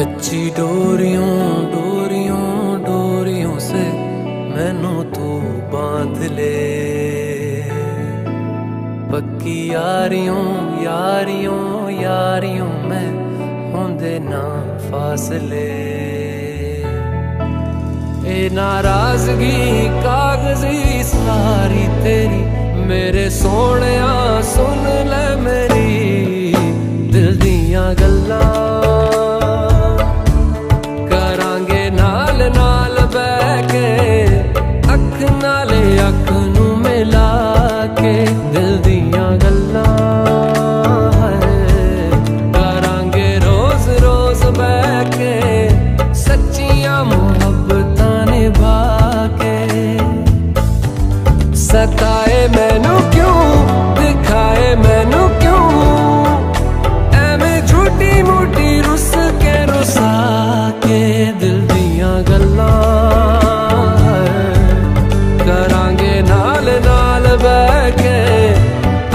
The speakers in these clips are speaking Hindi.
कच्ची डोरियों डोरियों डोरियों से मैनू तू बांध ले। पक्की यारियों यारियों यारियों में होंदे ना फासले। ए नाराजगी कागजी सारी तेरी मेरे सोहणिया सुन ले मेरी दिल दियां गल्लां। करांगे नाल नाल बैठ के अख नाले अख नू मिला के दिल दियां गल्लां। करांगे रोज रोज बैठ के सच्चियां मुहब्बतां निभा के। सताए मैनू क्यों दिखाए मैनू क्यों एवें झूठी मूठी रुस के रुसा के दिल दियां गल्लां। करांगे नाल नाल बैठ के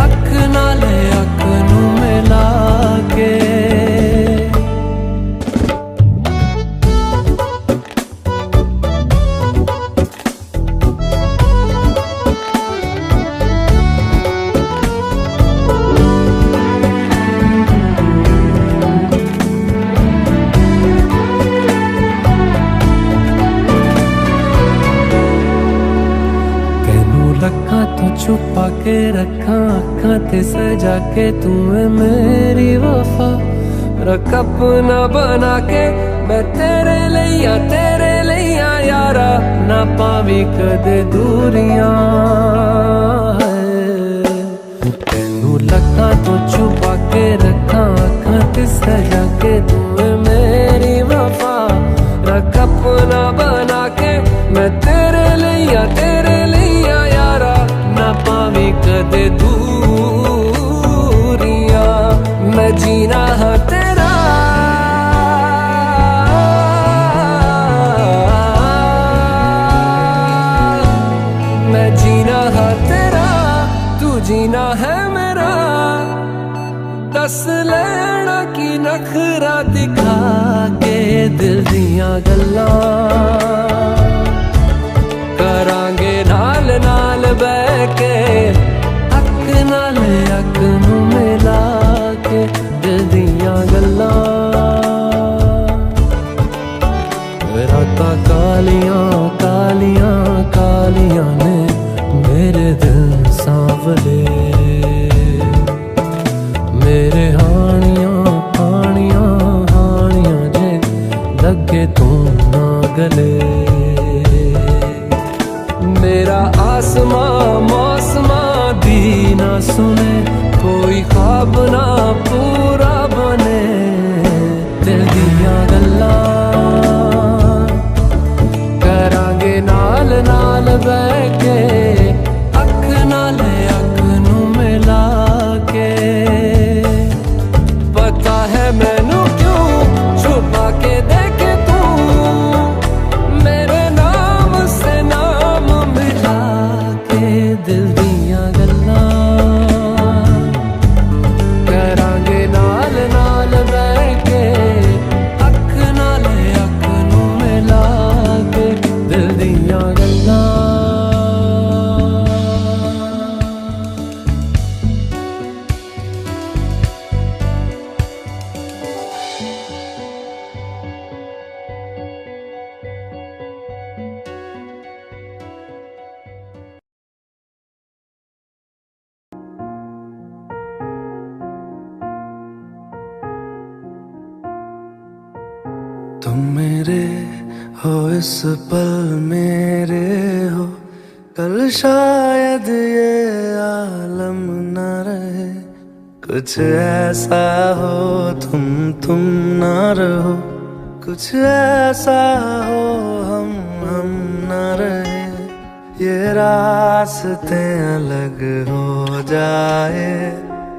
अख नाले अख नू मिला के। छुपा के रखा अखा ते सजा के तू है मेरी वफा। रख अपना बना के मैं तेरे लिया यारा ना पावी कदे दूरियां। तेनू लखा तो छुपा के रखा अखा ते सजा के तू है मेरी वफा। रख अपना बना के मैं तेरे लिया यारा ना पावी कदे दूरियां। मैं जीना हाँ तेरा मैं जीना हाँ तेरा तू जीना है मेरा। दस लेना की नखरा दिखा के दिल दियां गल्लां। करांगे नाल नाल बैठ के अख नाल अख नू मिला के दिल दियां गल्लां। रातां कालियां कालियां कालियां ने मेरे दिल सांवले। मेरे हानियां हानियां हानियां जे लगे तू ना गले। मेरा आसमां मौसमां दी ना सुने कोई ख्वाब ना पूरा बने दिल दियां गल्लां। करांगे नाल नाल बैठ के अख नाले अख नू मिला के। पता है मैनू क्यों छुपा के देखे तू मेरे नाम से नाम मिला के दिल दियां गल्लां। करांगे नाल नाल बैठ के अख नाले अख नू मिला के दिल दियां गल्लां। तुम मेरे हो इस पल मेरे हो कल शायद ये आलम न रहे। कुछ ऐसा हो तुम ना रहो। कुछ ऐसा हो हम ना रहे। ये रास्ते अलग हो जाए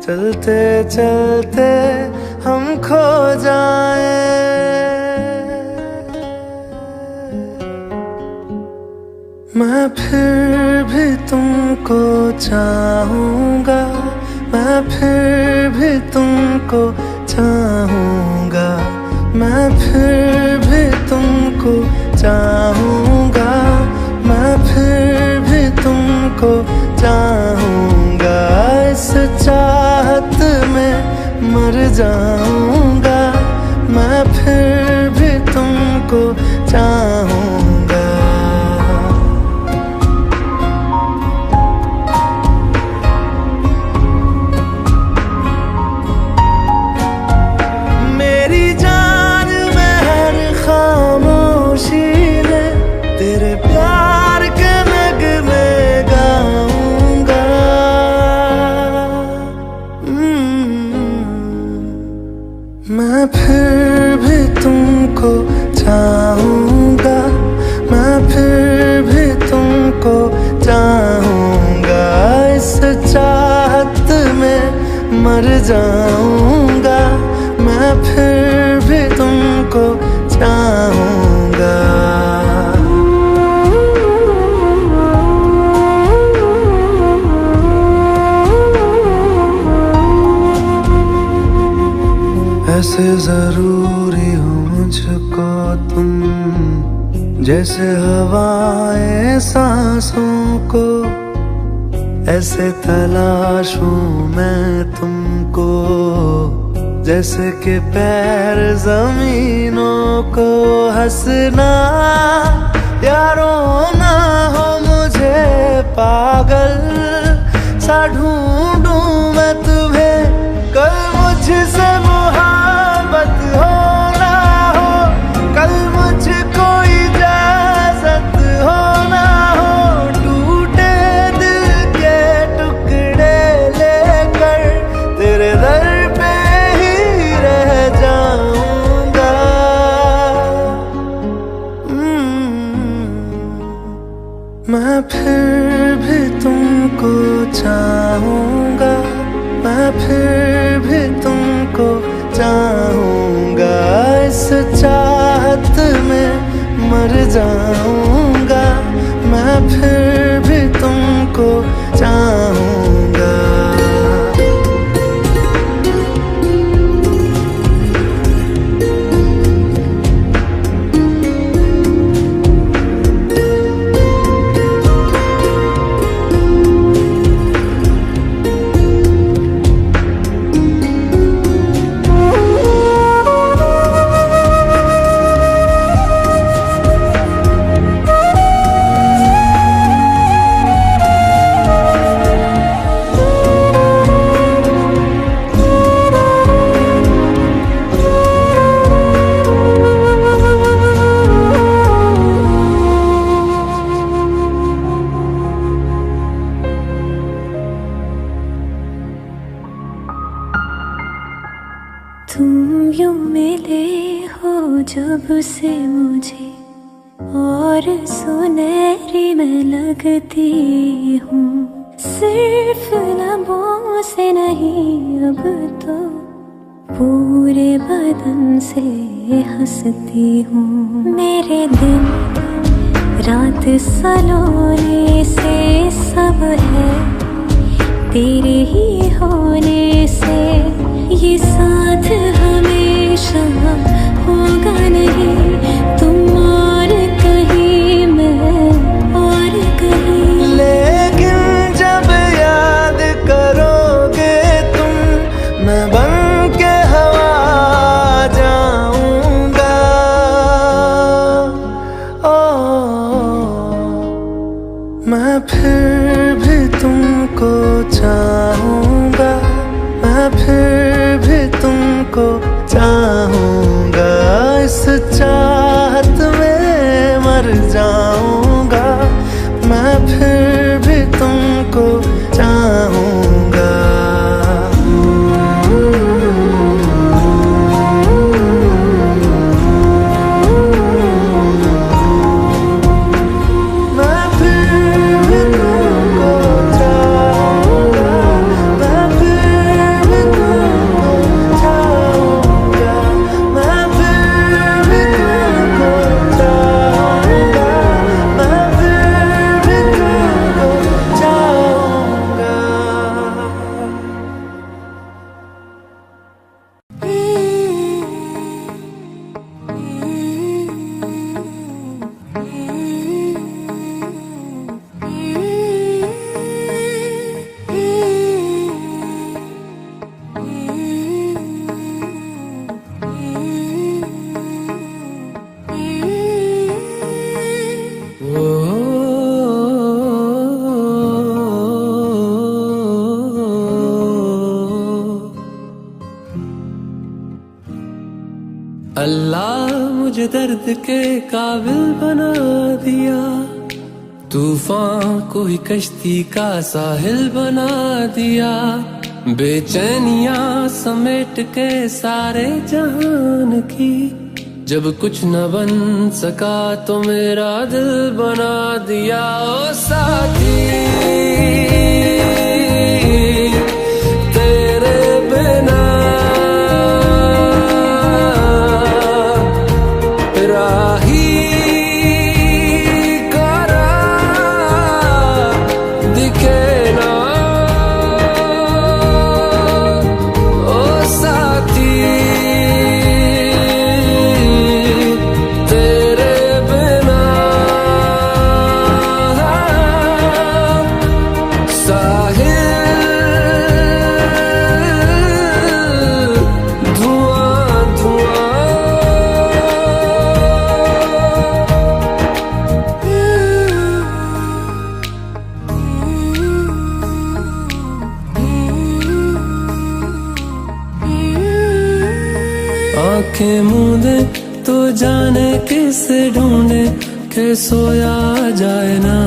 चलते चलते हम खो जाए। मैं फिर भी तुमको चाहूँगा। मैं फिर भी तुमको चाहूँगा। मैं फिर भी तुमको चाहूँगा, मैं फिर भी तुमको चाहूँगा। इस चाहत में मर जाऊँगा, मैं फिर भी तुमको चाहूँगा। मेरी जान में हर खामोशी में तेरे प्यार के नगमे गाऊंगा। मैं फिर भी तुमको चाहूँगा, मैं फिर भी तुमको चाहूँगा। इस चाहत में मर जाऊँगा, मैं फिर भी तुमको चाहूँगा। ऐसे जरूरी हो मुझको तुम, जैसे हवाएं सांसों को। ऐसे तलाशूं मैं तुमको, जैसे कि पैर जमीनों को। हंसना या रोना हो मुझे पागल सा ढूंढूं मैं तुम्हें। कल मुझसे मोहब्बत हो ना हो, कल मुझको इजाजत हो ना हो। टूटे दिल के टुकड़े लेकर तेरे दर पे ही रह जाऊंगा। मैं फिर भी तुमको चाहूँगा, मैं फिर भी तुमको चाहूँगा। इस चाहत में मर जाऊँगा, मैं फिर भी तुमको चाहूँगा। तुम यूं मिले हो जब से मुझे, और सुनहरी मैं लगती हूँ। सिर्फ लबों से नहीं अब तो पूरे बदन से हंसती हूँ। मेरे दिन रात सलोने से सब है तेरे ही होने से। ये साथ हमेशा होगा नहीं, तुम और कहीं मैं और कहीं। लेकिन जब याद करोगे तुम, मैं बन के हवा जाऊंगा। मैं फिर भी तुमको चाहूँगा, मैं फिर भी तुमको चाहूँगा। इस चाहत में मर जाऊँगा, मैं फिर भी तुमको चाहूँगा। मुझे दर्द के काबिल बना दिया, तूफान को ही कश्ती का साहिल बना दिया। बेचैनियां समेट के सारे जहान की, जब कुछ न बन सका तो मेरा दिल बना दिया। ओ साथी तेरे बिना राही करा दिखे ना। ओ साथी तेरे बिना साहिल धुआं धुआं। आंखें मूंदे तो जाने किसे ढूंढे, के सोया जाए ना,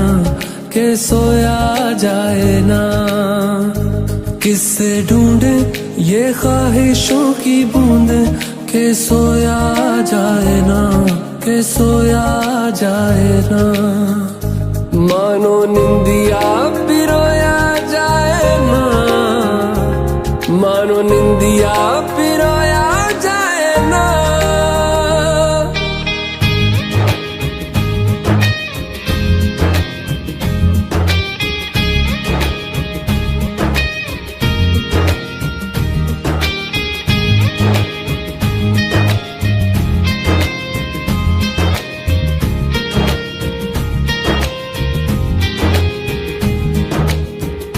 के सोया जाए ना। किससे ढूंढे ये ख्वाहिशों की बूंदे, के सोया जाए ना, के सोया जाए ना। मानो निंदिया पिरोया जाए ना, मानो निंदिया पिरोया जाए ना।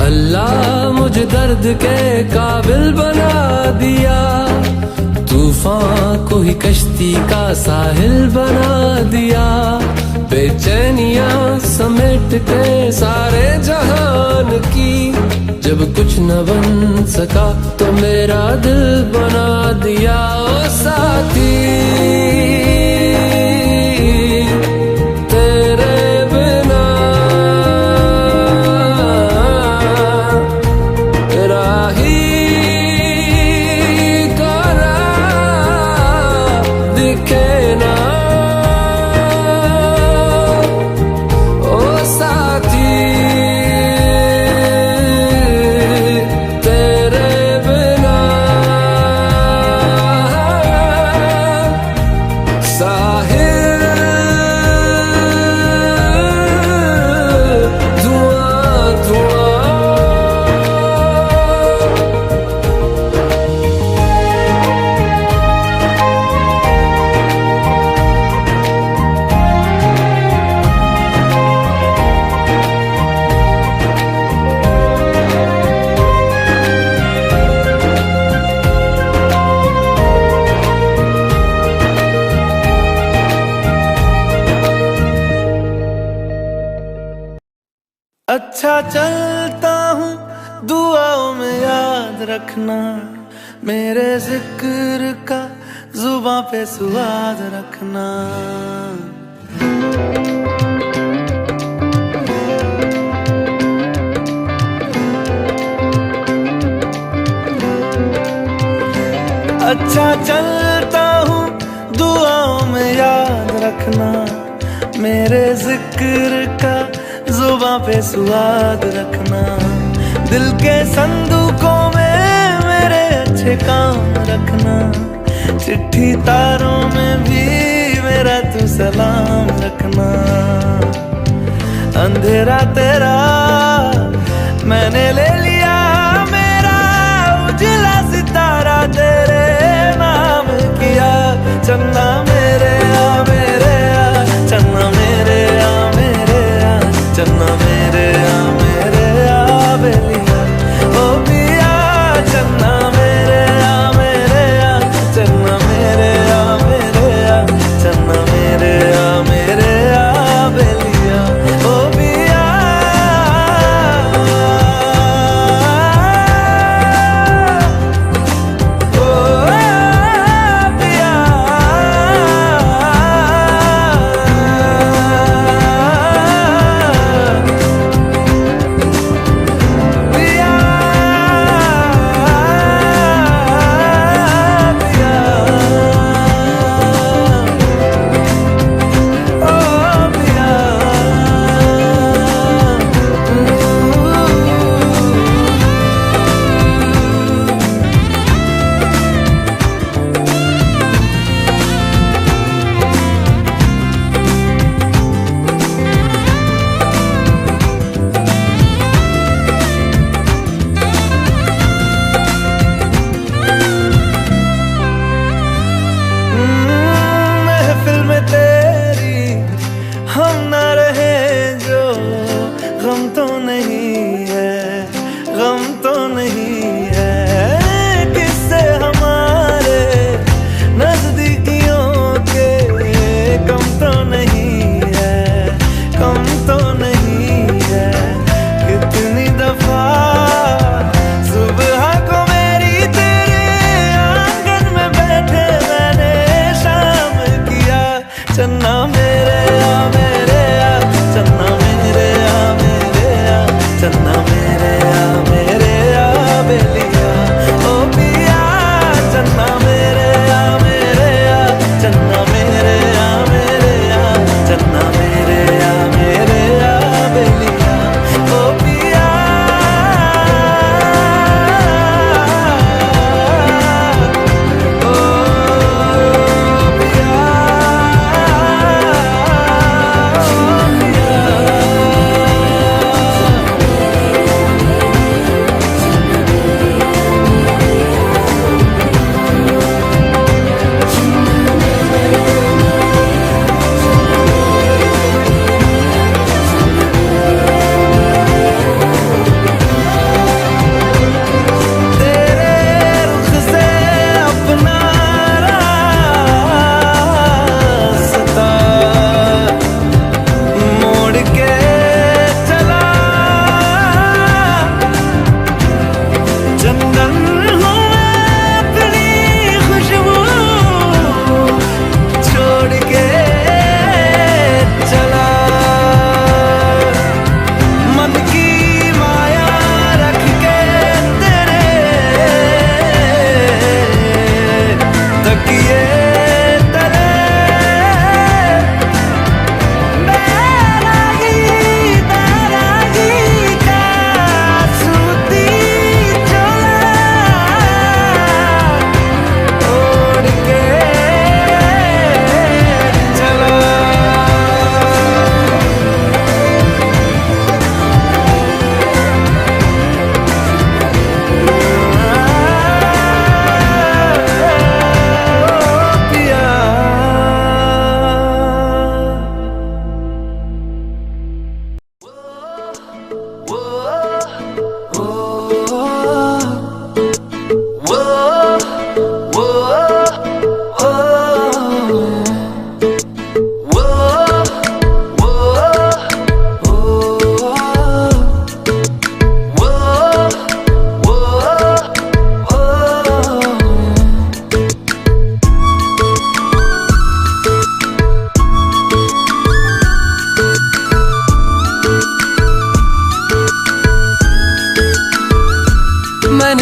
अल्लाह मुझे दर्द के काबिल बना दिया, तूफान को ही कश्ती का साहिल बना दिया। बेचैनियां समेट के सारे जहान की, जब कुछ न बन सका तो मेरा दिल बना दिया। ओ साथी तेरे बिना राही करा दिखे ना। ओ साथी तेरे बिना साहिल धुआं धुआं। अच्छा चलता हूँ दुआओं में याद रखना, मेरे जिक्र का जुबां पे स्वाद रखना। अच्छा चलता हूँ दुआओं में याद रखना, मेरे जिक्र का जुबां पे स्वाद रखना। दिल के संदूकों में मेरे अच्छे काम रखना, चिट्ठी तारों में भी मेरा तू सलाम रखना। अंधेरा तेरा मैंने ले लिया, मेरा उजला सितारा तेरे नाम किया। चन्ना मेरे आ मेरे आ, चन्ना मेरे आ मेरे आ, चन्ना मेरे आ मेरे आ बेलिया। ओ पिया चन्ना मेरे आ मेरे आ, चन्ना मेरे आ मेरे आ, चन्ना मेरे आ मेरे आ बेलिया। ओ पिया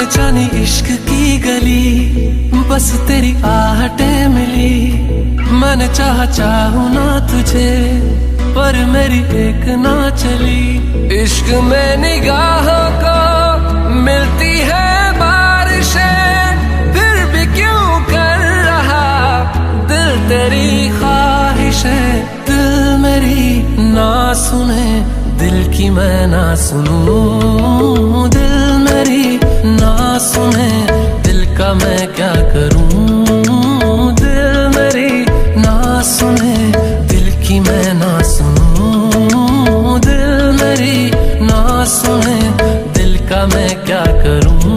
जाने इश्क की गली, बस तेरी आहटें मिली। मैंने चाहूं ना तुझे, पर मेरी एक ना चली। इश्क में निगाहों को मिलती है बारिशें, फिर भी क्यों कर रहा दिल तेरी ख्वाहिशें। दिल मेरी ना सुने, दिल की मैं ना सुनूं। दिल मेरी ना सुने, दिल का मैं क्या करूं। दिल मेरी ना सुने, दिल की मैं ना सुनूं। दिल मेरी ना सुने, दिल का मैं क्या करूं।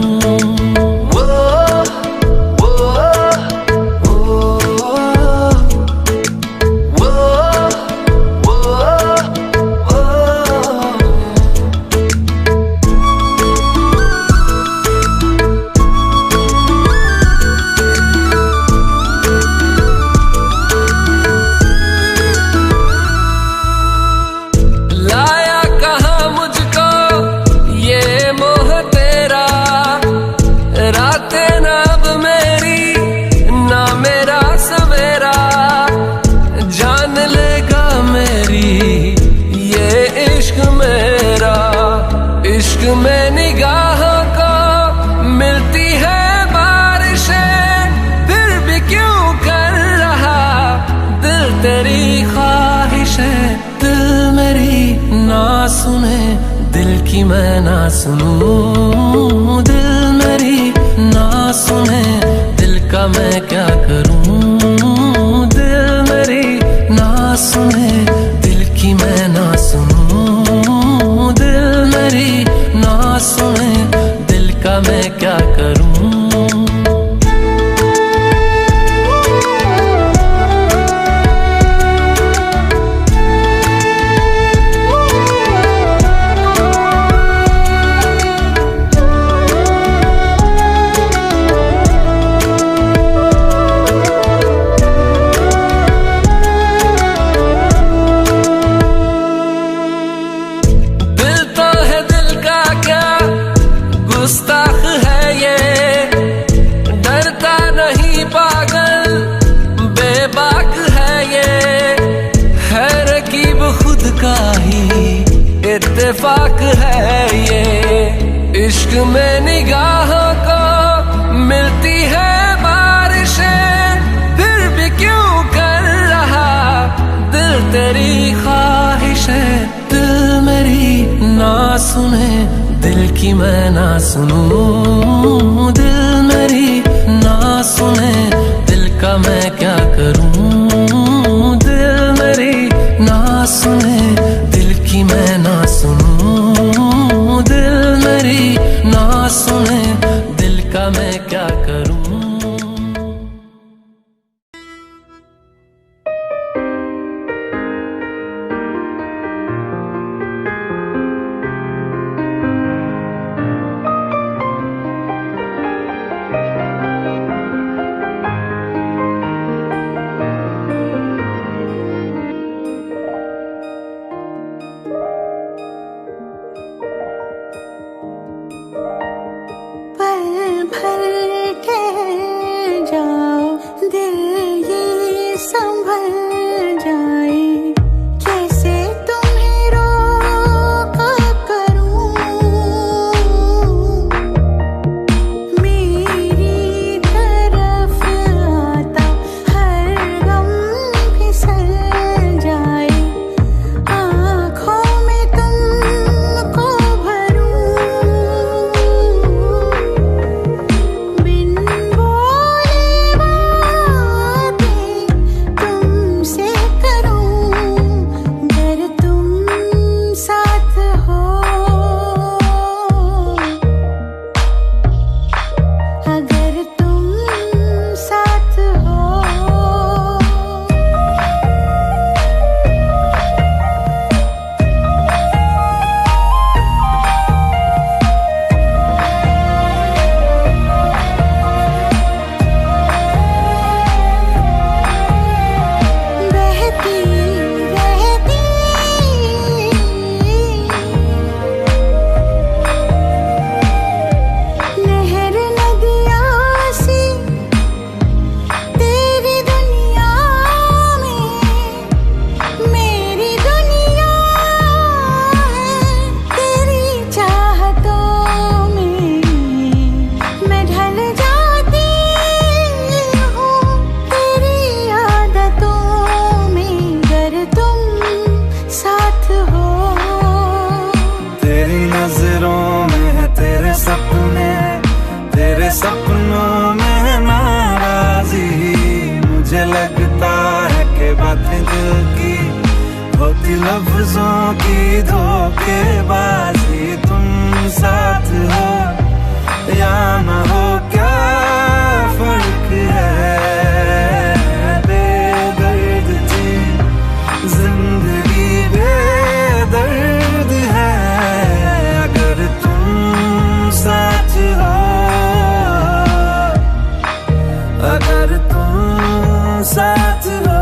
में निगाहों को मिलती है बारिशें, फिर भी क्यों कर रहा दिल तेरी ख्वाहिशें। दिल मेरी ना सुने, दिल की मैं ना सुनूं। दिल मेरी ना सुने, दिल का मैं क्या करूं। दिल मेरी ना सुने, दिल की मैं ना सुनूं। दिल मेरी ना सुने, दिल का मैं क्या करूं। गुस्ताख है ये, डरता नहीं पागल बेबाक है ये। है रकीब खुद का ही इत्तेफाक है ये। इश्क में निगाहों को मिलती है बारिशें, फिर भी क्यों कर रहा दिल तेरी ख्वाहिशें। दिल मेरी ना सुने, दिल की मैं ना सुनूं। दिल मेरी ना सुने, दिल का मैं क्या करूं। दिल मेरी ना सुने, दिल की मैं ना सुनूं। दिल मेरी ना सुने, दिल का मैं क्या करूं। की धोखेबाजी, तुम साथ हो या ना हो क्या फर्क है। बेदर्द थी जिंदगी, बेदर्द है अगर तुम साथ हो, अगर तुम साथ हो।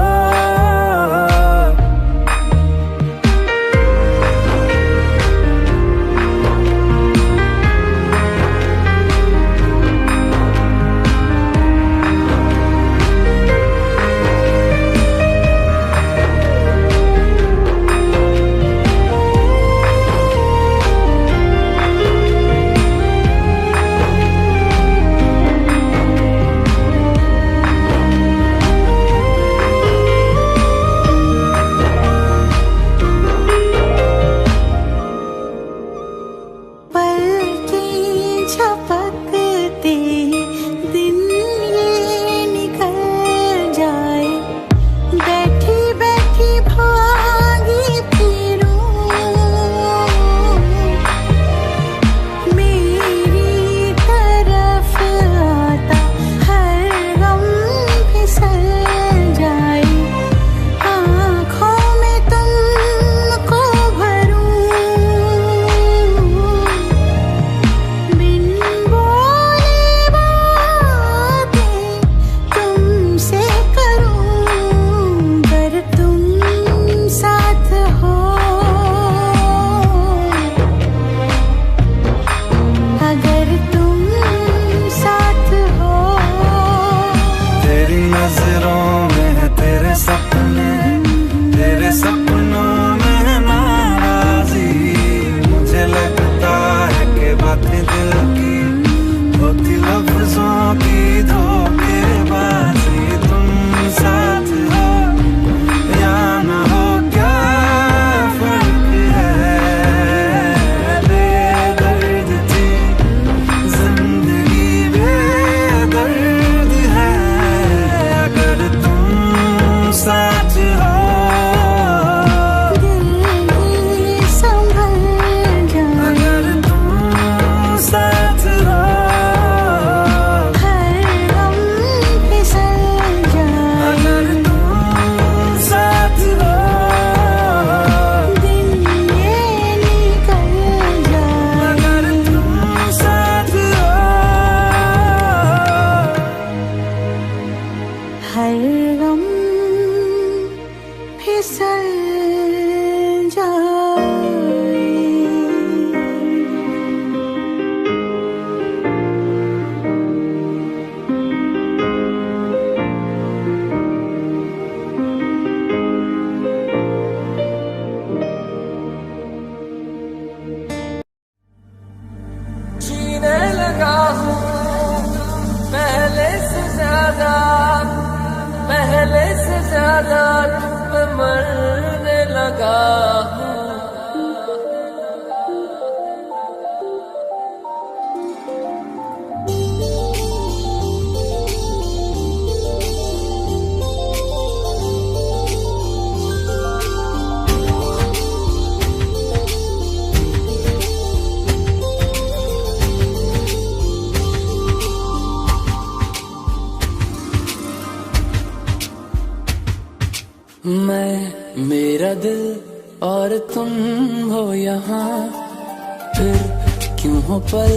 पहले से ज्यादा तुम पे मरने लगा हूँ। मैं, मेरा दिल और तुम हो यहाँ, फिर क्यों हो पल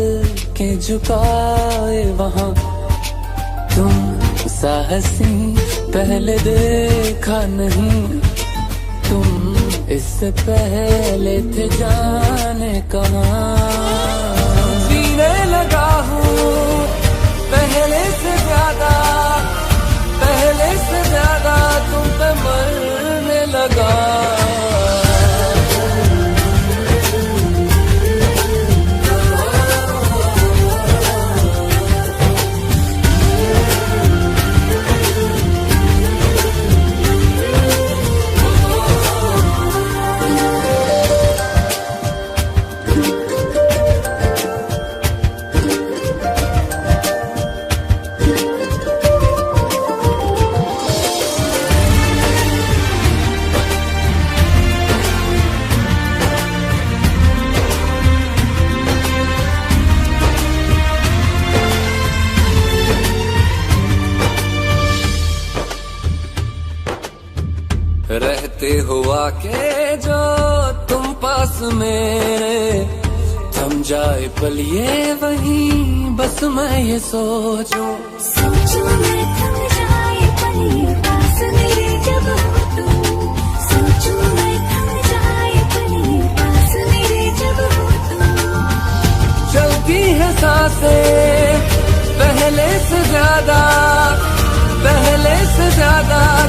के झुकाए वहाँ। तुम साहसी पहले देखा नहीं, तुम इससे पहले थे जाने कहाँ। जीने लगा हूँ पहले से ज्यादा, पहले से ज्यादा तुम पे मरने लगा। आके जो तुम पास मेरे थम जाए पल ये वहीं बस मैं ये सोचूं मैं थम जाए पल ये पास मेरे जब हो तुम मैं थम जाए पल ये पास मेरे जब हो तुम चलती है सांसें पहले से ज्यादा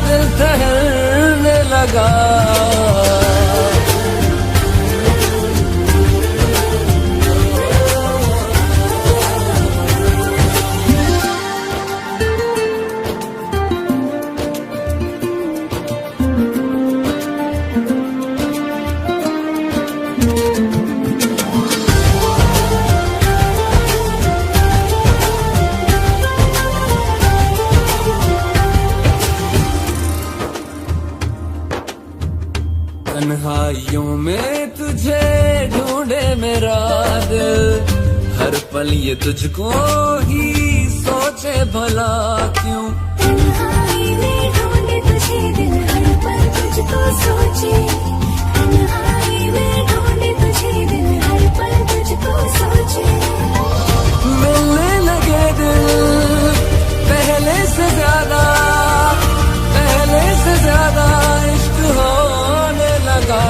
दिल ठहरने लगा तन्हाइयों में तुझे ढूंढे मेरा दिल हर पल ये तुझको ही सोचे भला क्यों तन्हाई में ढूंढे तुझे दिल हर पल तुझको सोचे तन्हाई में ढूंढे तुझे दिल हर पल तुझको सोचे मिलने लगे दिल पहले से ज्यादा इश्क होने लगा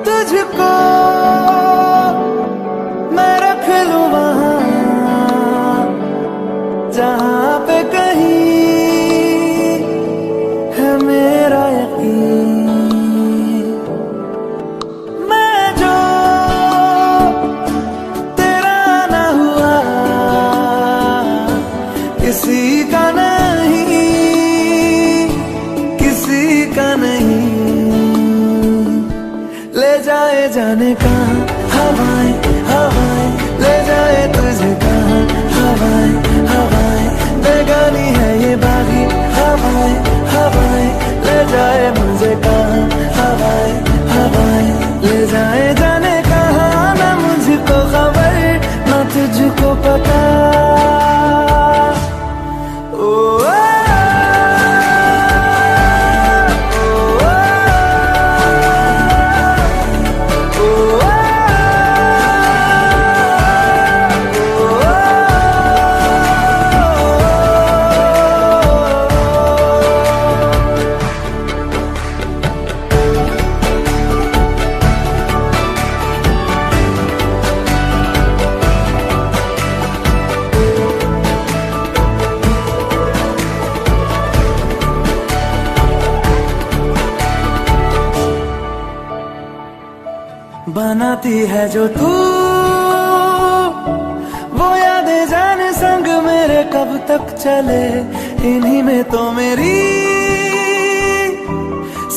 तुझको मैं रख लूं वहां जहां पे कहीं है मेरा यकीन मैं जो तेरा ना हुआ किसी का नहीं ले जाए जाने कहाँ हवाएं हवाएं ले जाए तुझे कहाँ हवाएं बेगानी है ये बागी हवाएं हवाएं ले जाए मुझे कहाँ हवाएं ले जाए जाने कहाँ ना मुझको खबर ना तुझको पता बनाती है जो तू वो यादें जाने संग मेरे कब तक चले इन्हीं में तो मेरी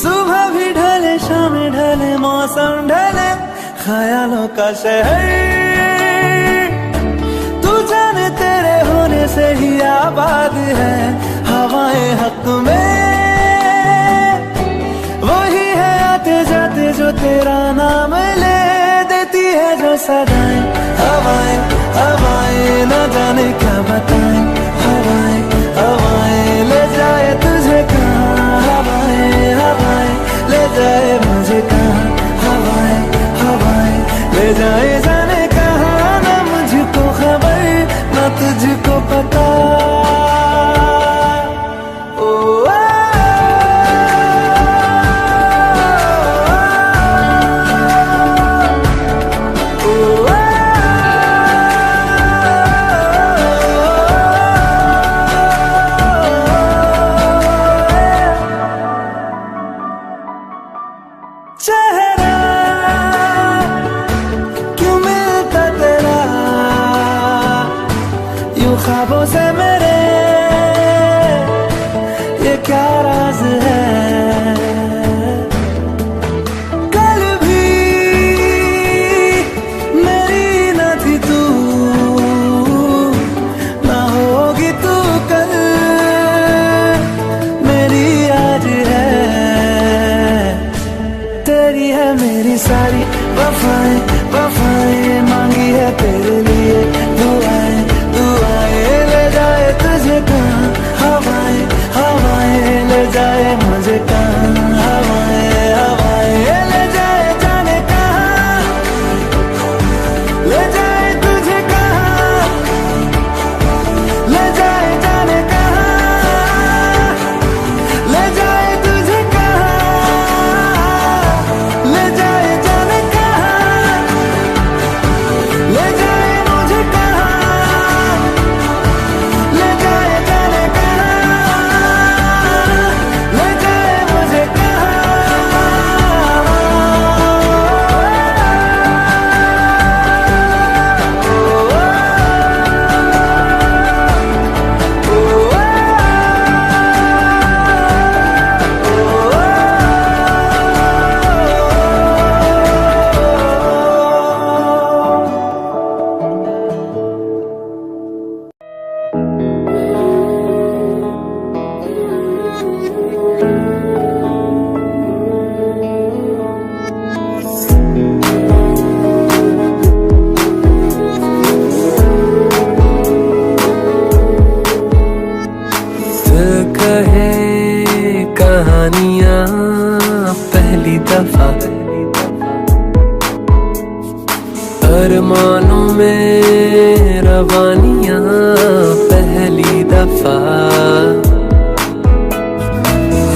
सुबह भी ढले शाम ढले मौसम ढले ख्यालों का शहर तू जाने तेरे होने से ही आबाद है हवाएं हक में वही है आते जाते जो तेरा नाम ले देती है जो सदाएं हवाएं न जाने क्या बताएं हवाएं ले जाए तुझे कहाँ हवाएं ले जाए मुझे कहाँ हवाएं ले जाए जाने कहाँ ना मुझको खबर ना तुझको पता Oh कहे कहानियां पहली दफा, अरमानों में रवानियां पहली दफा,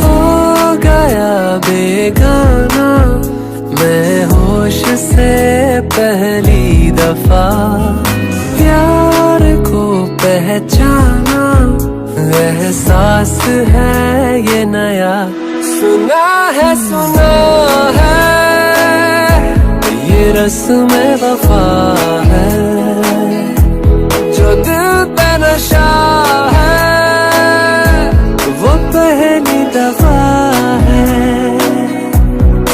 हो गया बेगाना मैं होश से पहली दफा, प्यार को पहचाना एहसास है ये नया, सुना है ये रस्म वफा है, जो दिल पे नशा है वो पहली दफा है,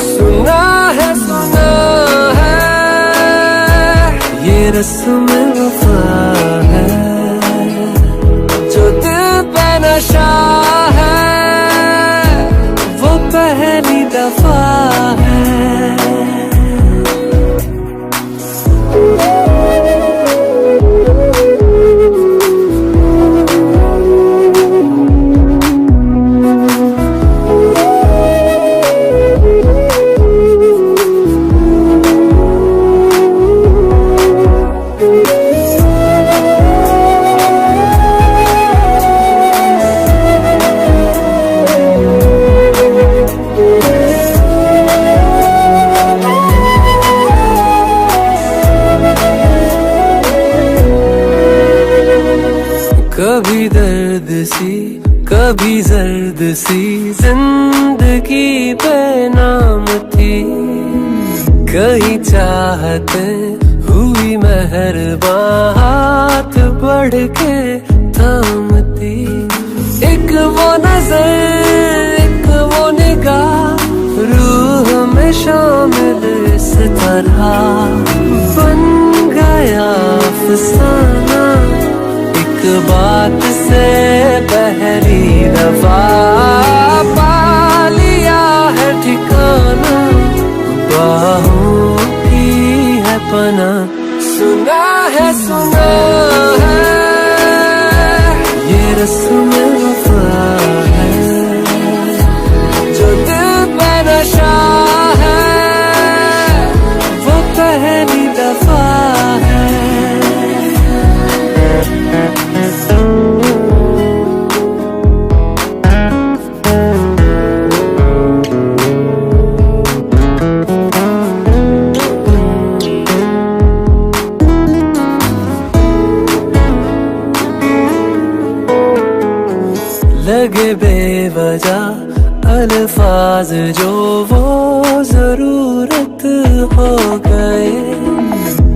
सुना है ये रस्म वफा है, जो दिल पे नशा है वो पहली दफा है। कभी दर्द सी कभी जर्द सी जिंदगी बेनाम थी, कहीं चाहते हुई मेहरबान हाथ बढ़ के थामती, एक वो नजर एक वो निगाह रूह में शामिल इस तरह बन गया अफसाना, एक बात से पहली दफा पा लिया है ठिकाना, बाहों की है पना, सुना है ये रस्म वफा है, जो दिल पे नशा है वो पहली दफा है। लगे बेवजह अल्फाज जो वो जरूरत हो गए,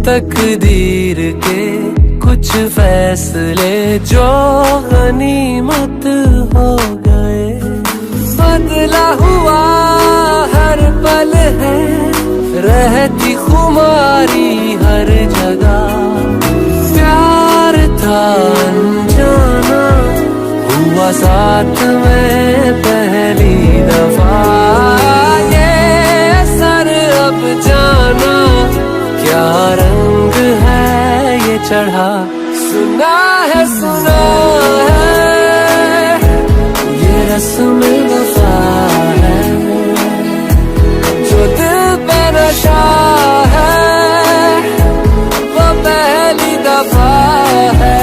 तकदीर के कुछ फैसले जो गनीमत हो गए, बदला हुआ हर पल है रहती खुमारी हर जगह, प्यार था अनजाना हुआ साथ में पहली दफा, ये सर अब जाना क्या रंग है ये चढ़ा, सुना है ये रस्म वफा है, जो दिल पे नशा है वो पहली दफा है।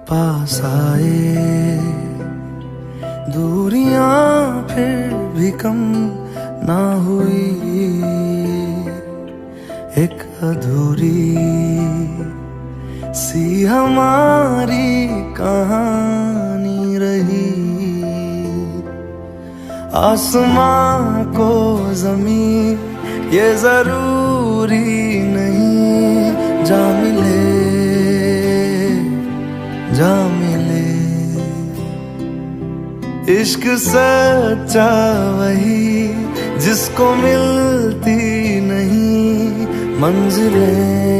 पास आए दूरियां फिर भी कम ना हुई, एक अधूरी सी हमारी कहानी रही। आसमां को जमीन ये जरूरी नहीं, जा मिले जा मिले। इश्क सच्चा वही जिसको मिलती नहीं मंजिलें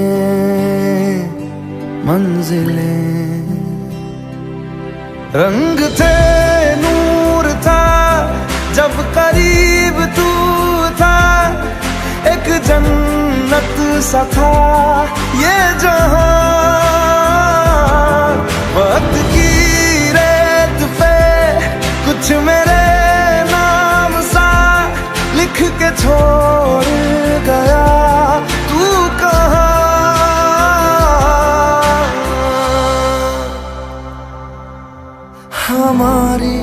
मंजिलें। रंग थे नूर था जब करीब तू था, एक जन्नत सा था ये जहां। वक्त की रेत पे कुछ मेरे नाम सा लिख के छोड़ गया तू कहाँ। हमारी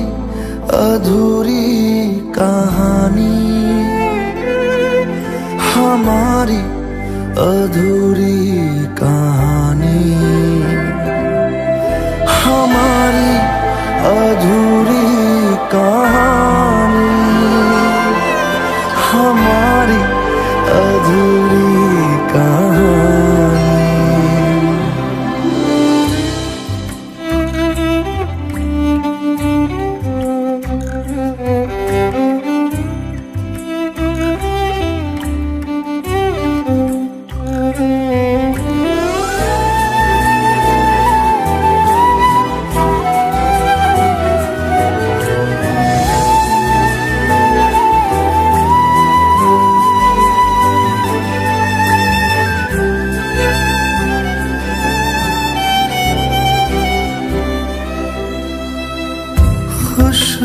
अधूरी कहानी, हमारी अधूरी कहानी, हमारी अधूरी कहानी, हमारी अधूरी कहानी।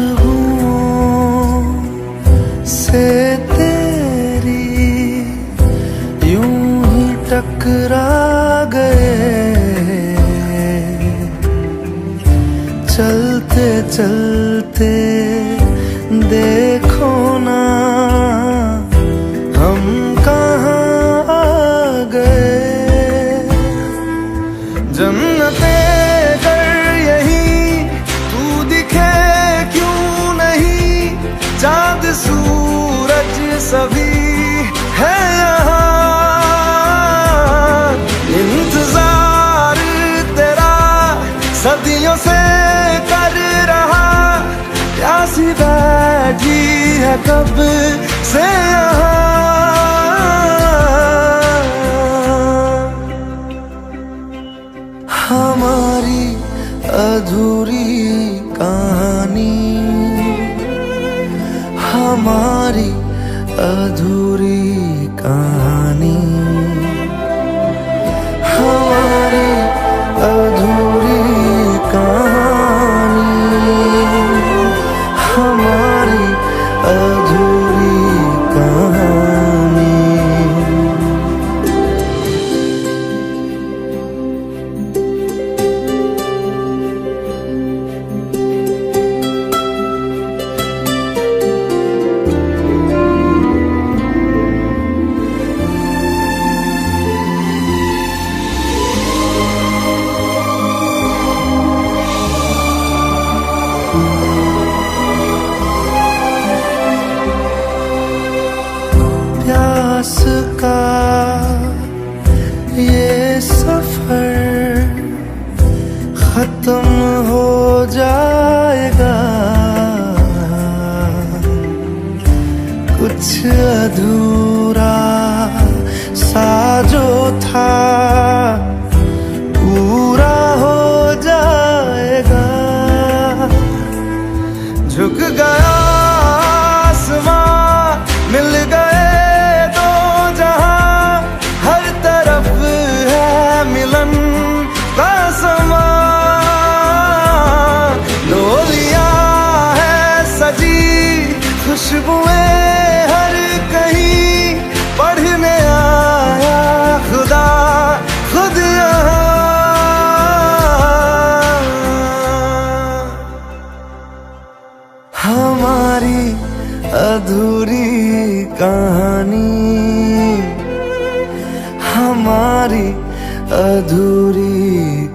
खुशबुओं से तेरी यूं ही टकरा गए, चलते चलते देखो ना हम कहाँ आ गए। जन्नते चाँद सूरज सभी है यहाँ, इंतजार तेरा सदियों से कर रहा, प्यासी बैठी है कब से यहाँ। हमारी अधूरी कहानी, हमारी अधूरी कहानी, हमारी अधूरी कहानी, हमारी अधूरी कहानी। प्यास का ये सफर खत्म हो जाएगा, कुछ अधूरा सा जो था पूरा हो जाएगा। झुक गया आसमां मिल गए दो जहां,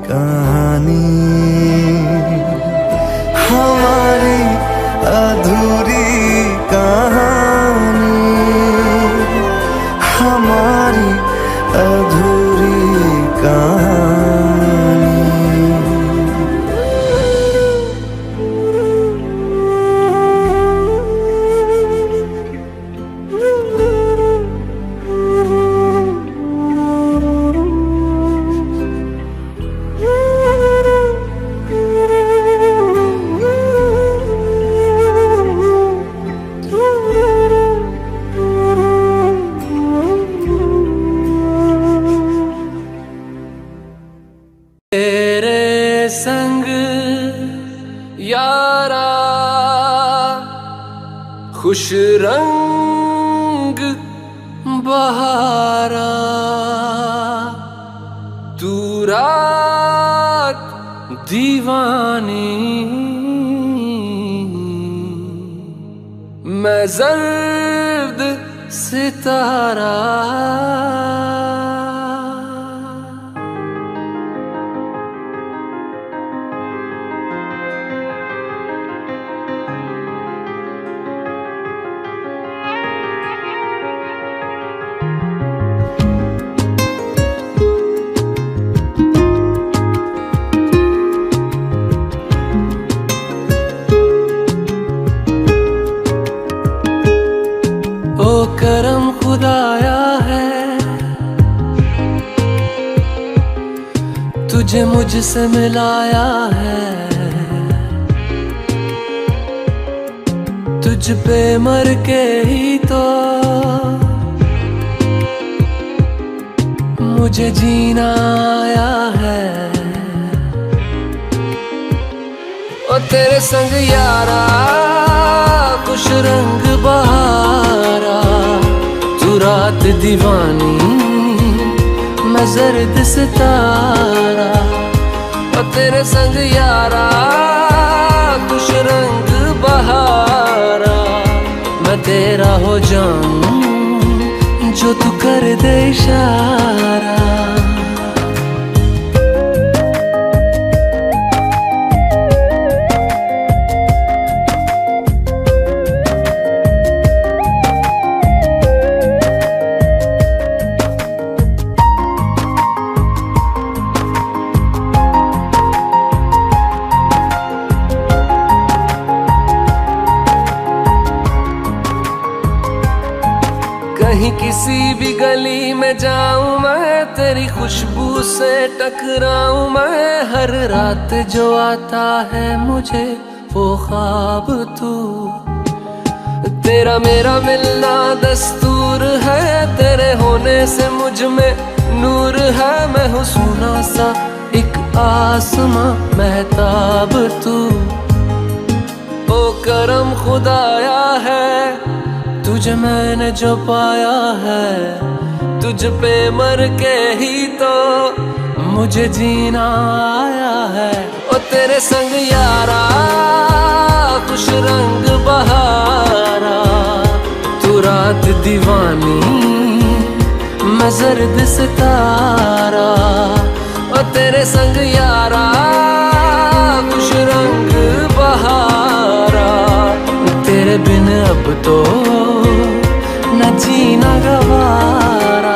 कहानी, हमारी अधूरी कहानी, हमारी अधूरी कहानी। तेरे संग यारा खुश रंग बहारा, तू रात दीवानी, मैं जर्द सितारा। ओ करम खुदाया है, तुझे मुझसे मिलाया है, तुझ पे मर के ही तो मुझे जीना आया है। ओ तेरे संग यारा खुश रंग बहारा, तू रात दीवानी, मैं जर्द सितारा। ओ तेरे संग यारा खुश रंग बहारा, मैं तेरा हो जाऊं जो तू कर दे इशारा। कहीं किसी भी गली में जाऊं मैं, तेरी खुशबू से टकराऊं मैं, हर रात जो आता है मुझे वो ख्वाब तू। तेरा मेरा मिलना दस्तूर है, तेरे होने से मुझ में नूर है, मैं हूँ सोना सा एक आसमां महताब तू। ओ करम खुदाया है, तुझे मैंने जो पाया है, तुझ पे मर के ही तो मुझे जीना आया है। ओ तेरे संग यारा खुश रंग बहारा, तू रात दीवानी, मैं जर्द सितारा। ओ तेरे संग यारा खुश रंग बहारा, तेरे बिन अब तो न जीना गवारा।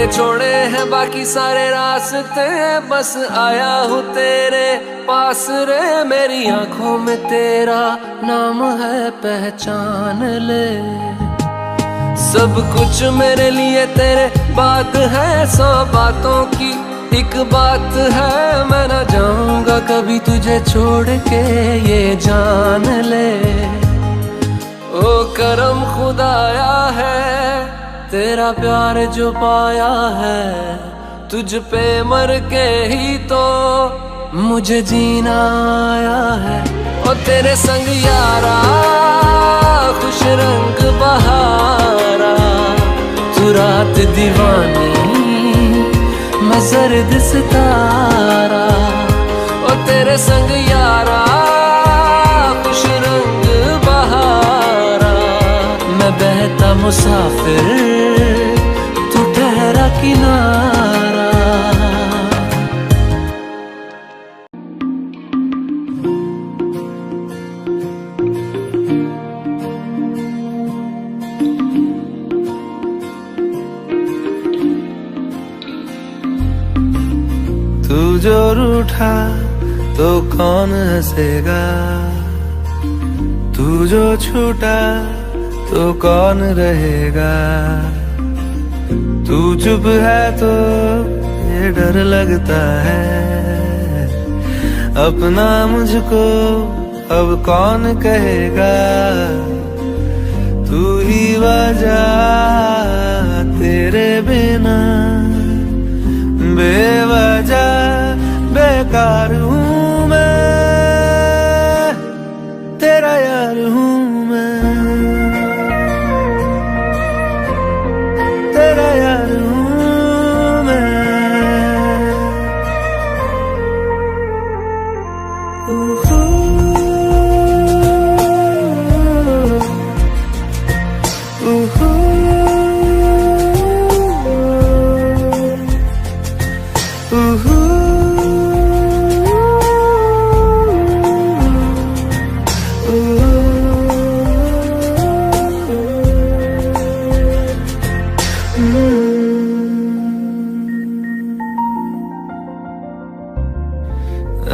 छोड़े हैं बाकी सारे रास्ते, बस आया हूँ तेरे पास रे। मेरी आंखों में तेरा नाम है, पहचान ले। सब कुछ मेरे लिए तेरे बात है, 100 बातों की एक बात है। मैं ना जाऊंगा कभी तुझे छोड़ के, ये जान ले। ओ करम खुदाया है, तेरा प्यार जो पाया है, तुझ पे मर के ही तो मुझे जीना आया है। तेरे संग यारा खुश रंग बहारा, तू रात दीवानी मैं जर्द सितारा। ओ तेरे संग यारा खुश रंग बहारा, मैं बहता मुसाफिर तू ठहरा किनारा। तू जो रूठा तो कौन हंसेगा, तू जो छूटा तो कौन रहेगा। तू चुप है तो ये डर लगता है, अपना मुझको अब कौन कहेगा। तू ही वजह तेरे बिना बेवजह बेकार हूँ मैं, तेरा यार हूँ मैं, तेरा यार हूँ मैं।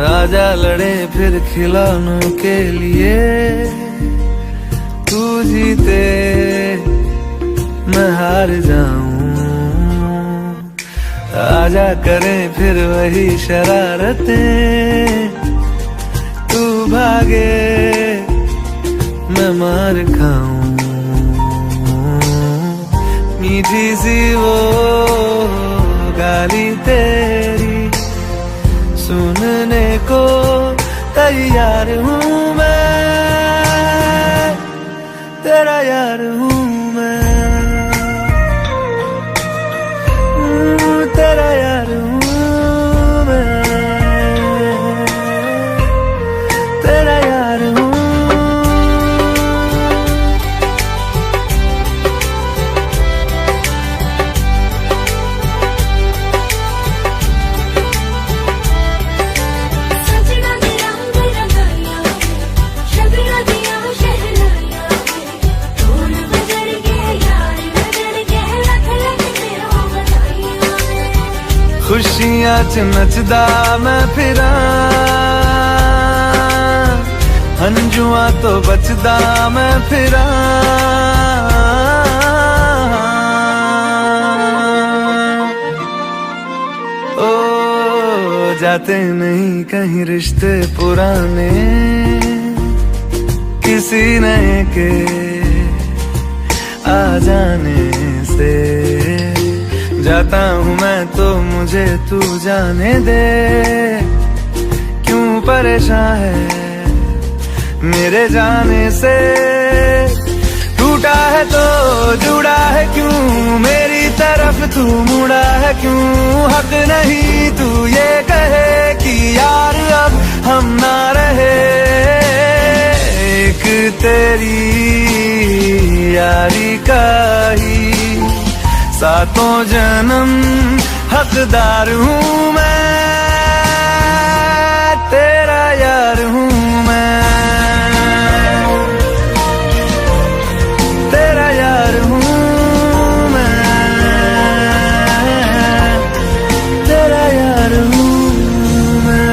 आजा लड़े फिर खिलौनों के लिए, तू जीते मैं हार जाऊं। आजा करें फिर वही शरारतें, तू भागे मैं मार खाऊं। मीठी सी वो गाली तेरी सुनने को तैयार हूँ मैं, तेरा यार हूँ मैं, तेरा यार हूँ मैं, तेरा यार हूँ। खुशियां च नचदा मैं फिरा, हंजुआ तो बचदा मैं फिरा। ओ जाते नहीं कहीं रिश्ते पुराने, किसी नए के आ जाने से। जाता हूँ मैं तो मुझे तू जाने दे, क्यों परेशान है मेरे जाने से। टूटा है तो जुड़ा है क्यों, मेरी तरफ तू मुड़ा है क्यों। हक नहीं तू ये कहे कि यार अब हम ना रहे, एक तेरी यारी का ही सातों जन्म हकदार हूँ मैं, तेरा यार हूँ मैं, तेरा यार हूँ मैं, तेरा यार हूँ मैं,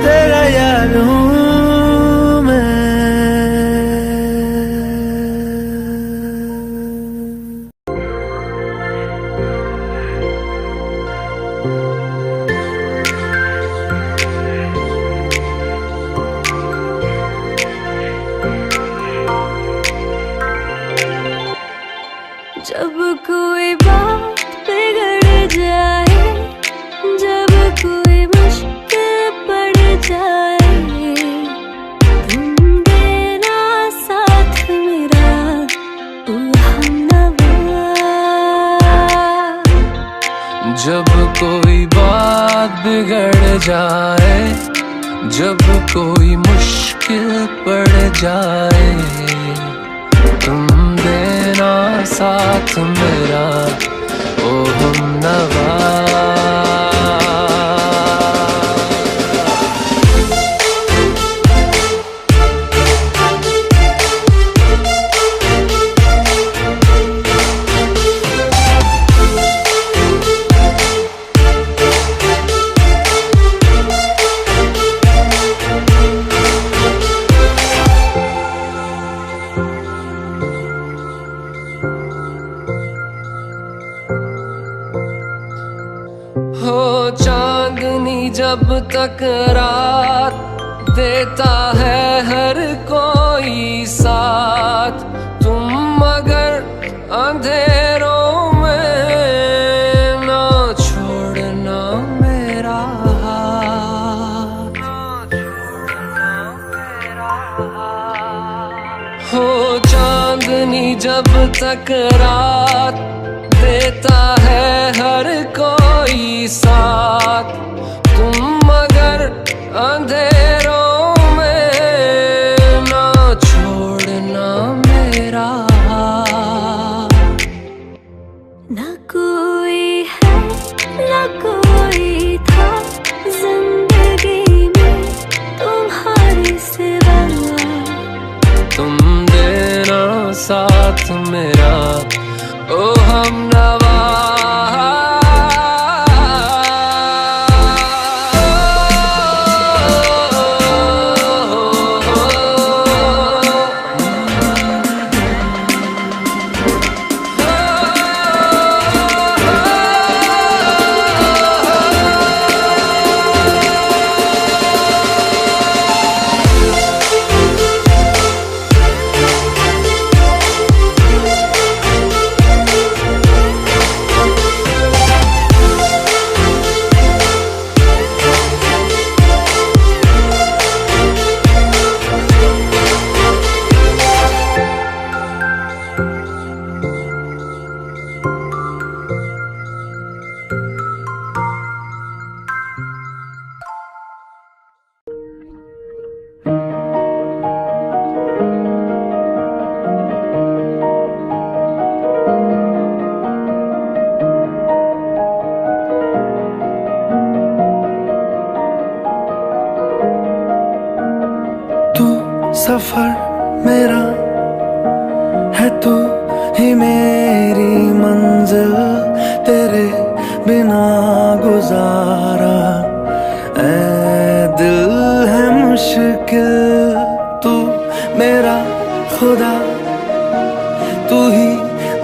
तेरा यार हूँ। जब कोई बात बिगड़ जाए, जब कोई मुश्किल पड़ जाए, जब कोई मुश्किल पड़ जाए, तुम देना साथ मेरा ओ हमनवा। हो चांदनी जब तक रात देता है हर कोई साथ, तुम मगर अंधेरों में ना छोड़ना मेरा हाथ। हो चांदनी जब तक रात देता है हर कोई साथ, तुम मगर अंधेरों में ना छोड़ना मेरा हाथ। ना कोई है ना कोई था जिंदगी में तुम्हारे सिवा, तुम देना साथ मेरा ओ हमनवा। सफर मेरा है, तू ही मेरी मंजिल, तेरे बिना गुजारा ऐ दिल है मुश्किल। तू मेरा खुदा, तू ही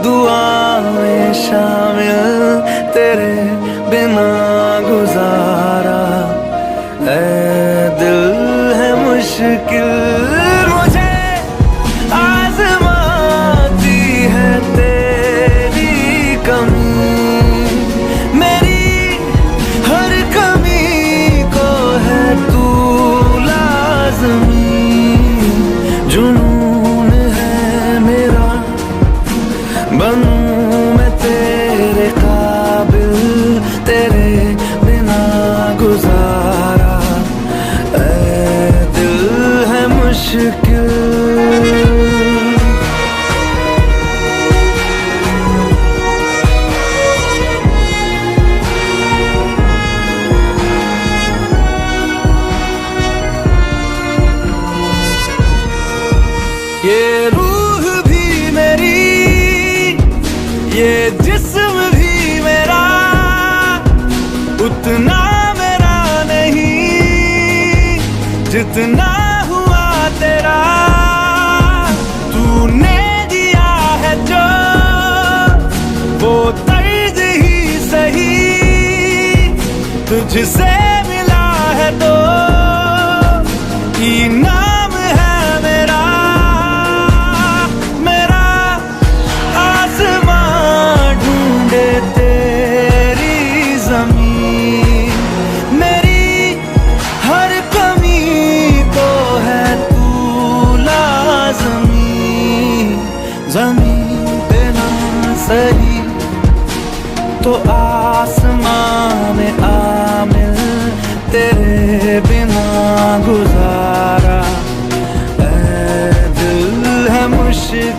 दुआ में शामिल, तेरे बिना गुजारा ऐ दिल है मुश्किल। जुनून है मेरा, बनूं मैं तेरे काबिल, तेरे बिना गुजारा ऐ दिल है मुश्किल। ये रूह भी मेरी, ये जिस्म भी मेरा, उतना मेरा नहीं जितना हुआ तेरा। तूने दिया है जो वो तर्ज ही सही, तुझसे मिला है तो इनाम है मेरा। ज़मीं पे ना सही तो आसमां में आ मिल, बिना गुजारा ऐ दिल है मुश्किल।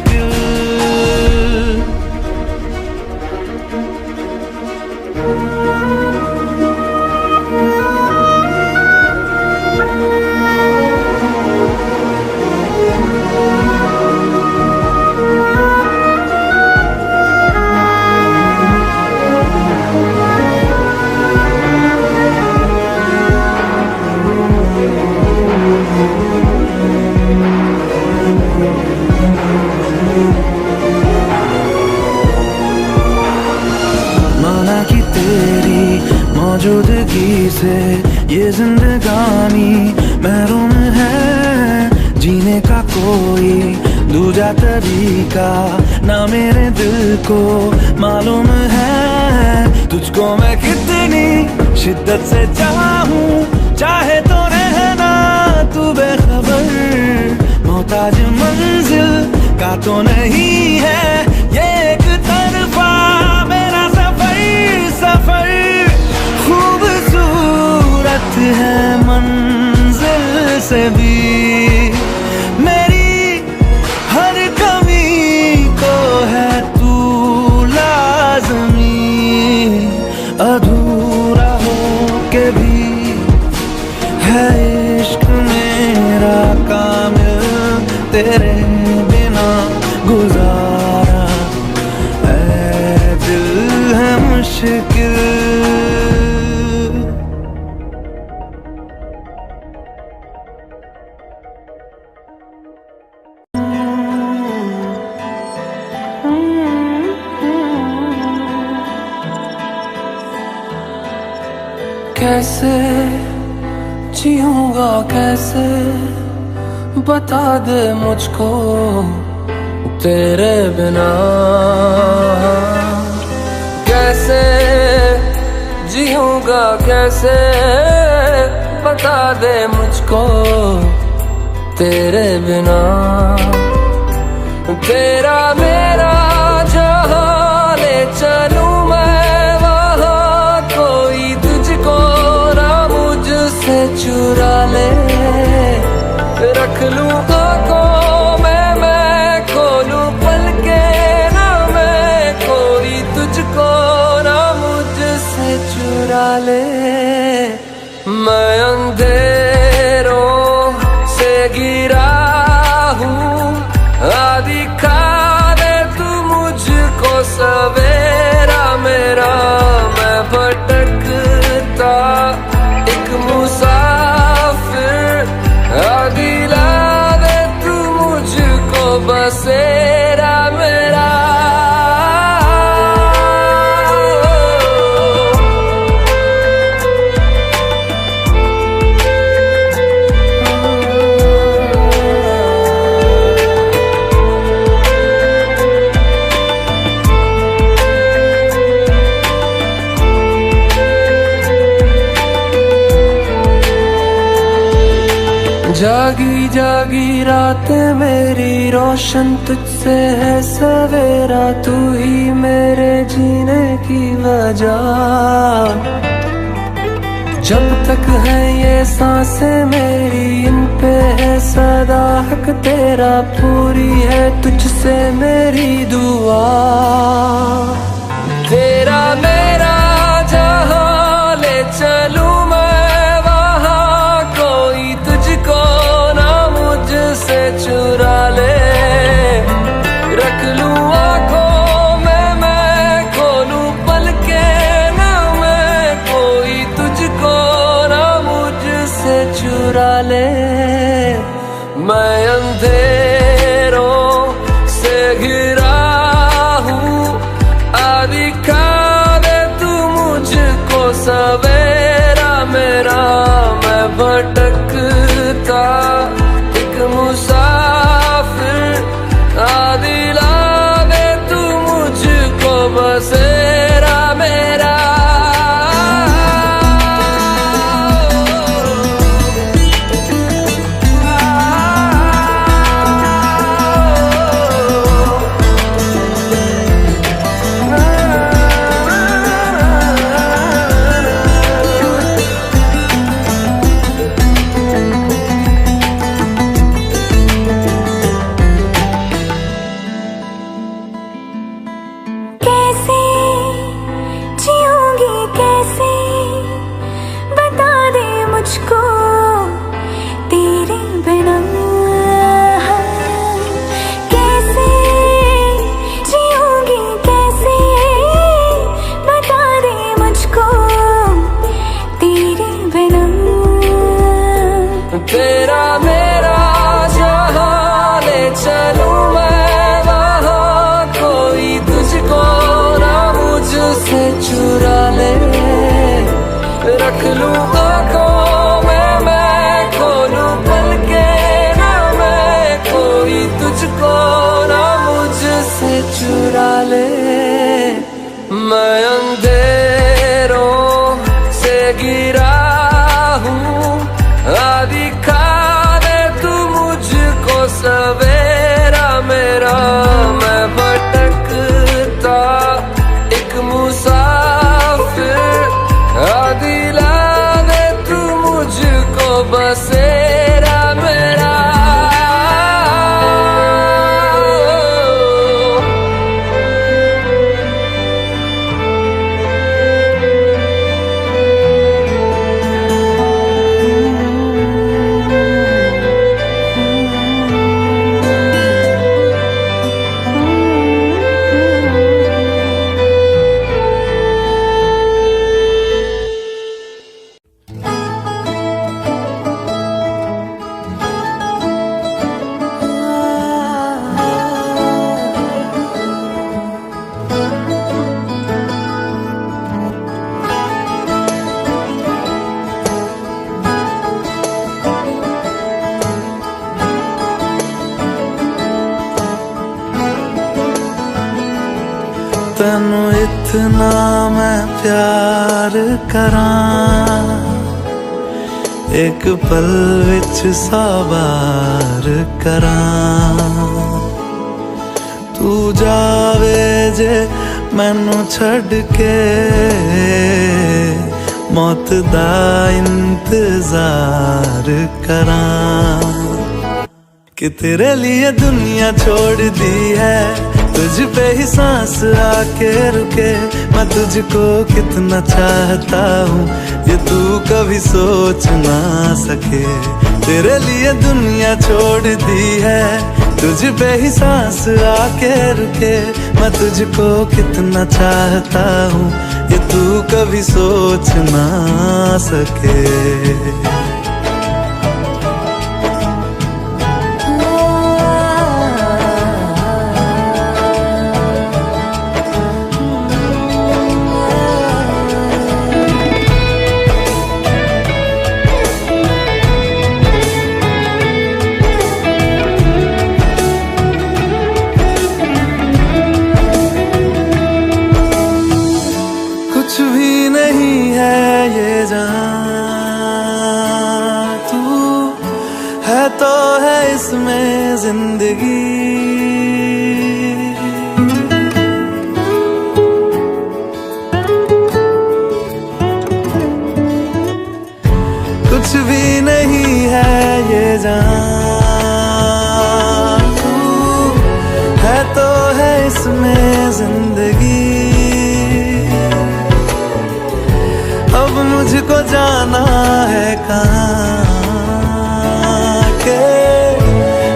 माना कि तेरी मौजूदगी से ये जिंदगानी महरूम है, जीने का कोई दूजा तरीका ना मेरे दिल को मालूम है। तुझको मैं कितनी शिद्दत से चाहूं, चाहे तो रहना तू बेखबर, मोहताज मंजिल का तो नहीं है ये एक तरफा मेरा सफर। खूबसूरत है मंजिल से भी मेरी हर कमी को है तू लाज़मी, अधूरा हो के भी है इश्क मेरा कामिल, तेरे बिना गुजारा ऐ दिल है मुश्किल। कैसे जीऊंगा कैसे बता दे मुझको तेरे बिना, कैसे जीऊंगा कैसे बता दे मुझको तेरे बिना। तेरा मेरा जहां ले चलूं मैं वहां, कोई तुझको ना मुझसे चुरा ले, रख लूं आंखों में मैं खोलूं पलके ना मैं, कोई तुझको ना मुझसे चुरा ले। मैं अंधेरों से गिरा हूँ, दिखा दे तू मुझको सवेरा मेरा, मैं भटकता एक मुसाफिर, दिला दे तू मुझको बसेरा मेरा। जागी जागी रात मेरी रोशन तुझसे है सवेरा, तू ही मेरे जीने की वजह। जब तक है ये सांसें मेरी इन पे है सदा हक तेरा, पूरी है तुझसे मेरी दुआ। तेरा मेरा जहां ले चलूं मैं वहां, कोई तुझको ना मुझसे चुरा ले, रख लूं आंखों में मैं खोलूं पलके ना मैं, कोई तुझको ना मुझसे चुरा ले। मैं अंधेरों से घिरा हूँ, दिखा दे तू मुझको सवेरा मेरा, मैं भटकता एक मुसाफिर, दिला दे तू मुझको बसेरा मेरा। दिखा दे तू मुझको सवेरा मेरा, मैं भटकता एक मुसाफिर, दिला दे तू मुझको बसेरा मेरा। तेनू इतना मैं प्यार करां, एक पल विच साबार करां। तू जावे जे मैनू छड़ के, मौत दा इंतजार करां। कि तेरे लिए दुनिया छोड़ दी है, तुझ पे ही सांस आके रुके। मैं तुझको कितना चाहता हूँ ये तू कभी सोच ना सके। तेरे लिए दुनिया छोड़ दी है, तुझ पे ही सांस आके रुके। मैं तुझको कितना चाहता हूँ ये तू कभी सोच ना सके। कुछ भी नहीं है ये जहां, तू है तो है इसमें जिंदगी। कुछ भी नहीं है ये जहां, तू है तो है इसमें जिंदगी। अब मुझको जाना है कहाँ के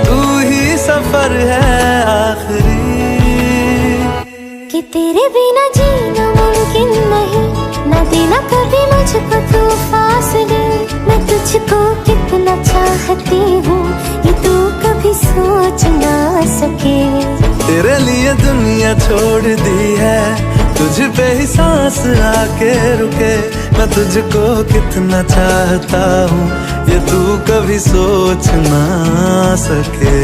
तू ही सफर है आखिरी। कि तेरे बिना जीना मुमकिन नहीं, न देना कभी मुझको तू फासले। मैं तुझको कितना चाहती हूँ ये तू कभी सोच ना सके। तेरे लिए दुनिया छोड़ दी है, तुझ पे ही सांस आके रुके। मैं तुझको कितना चाहता हूँ ये तू कभी सोच ना सके।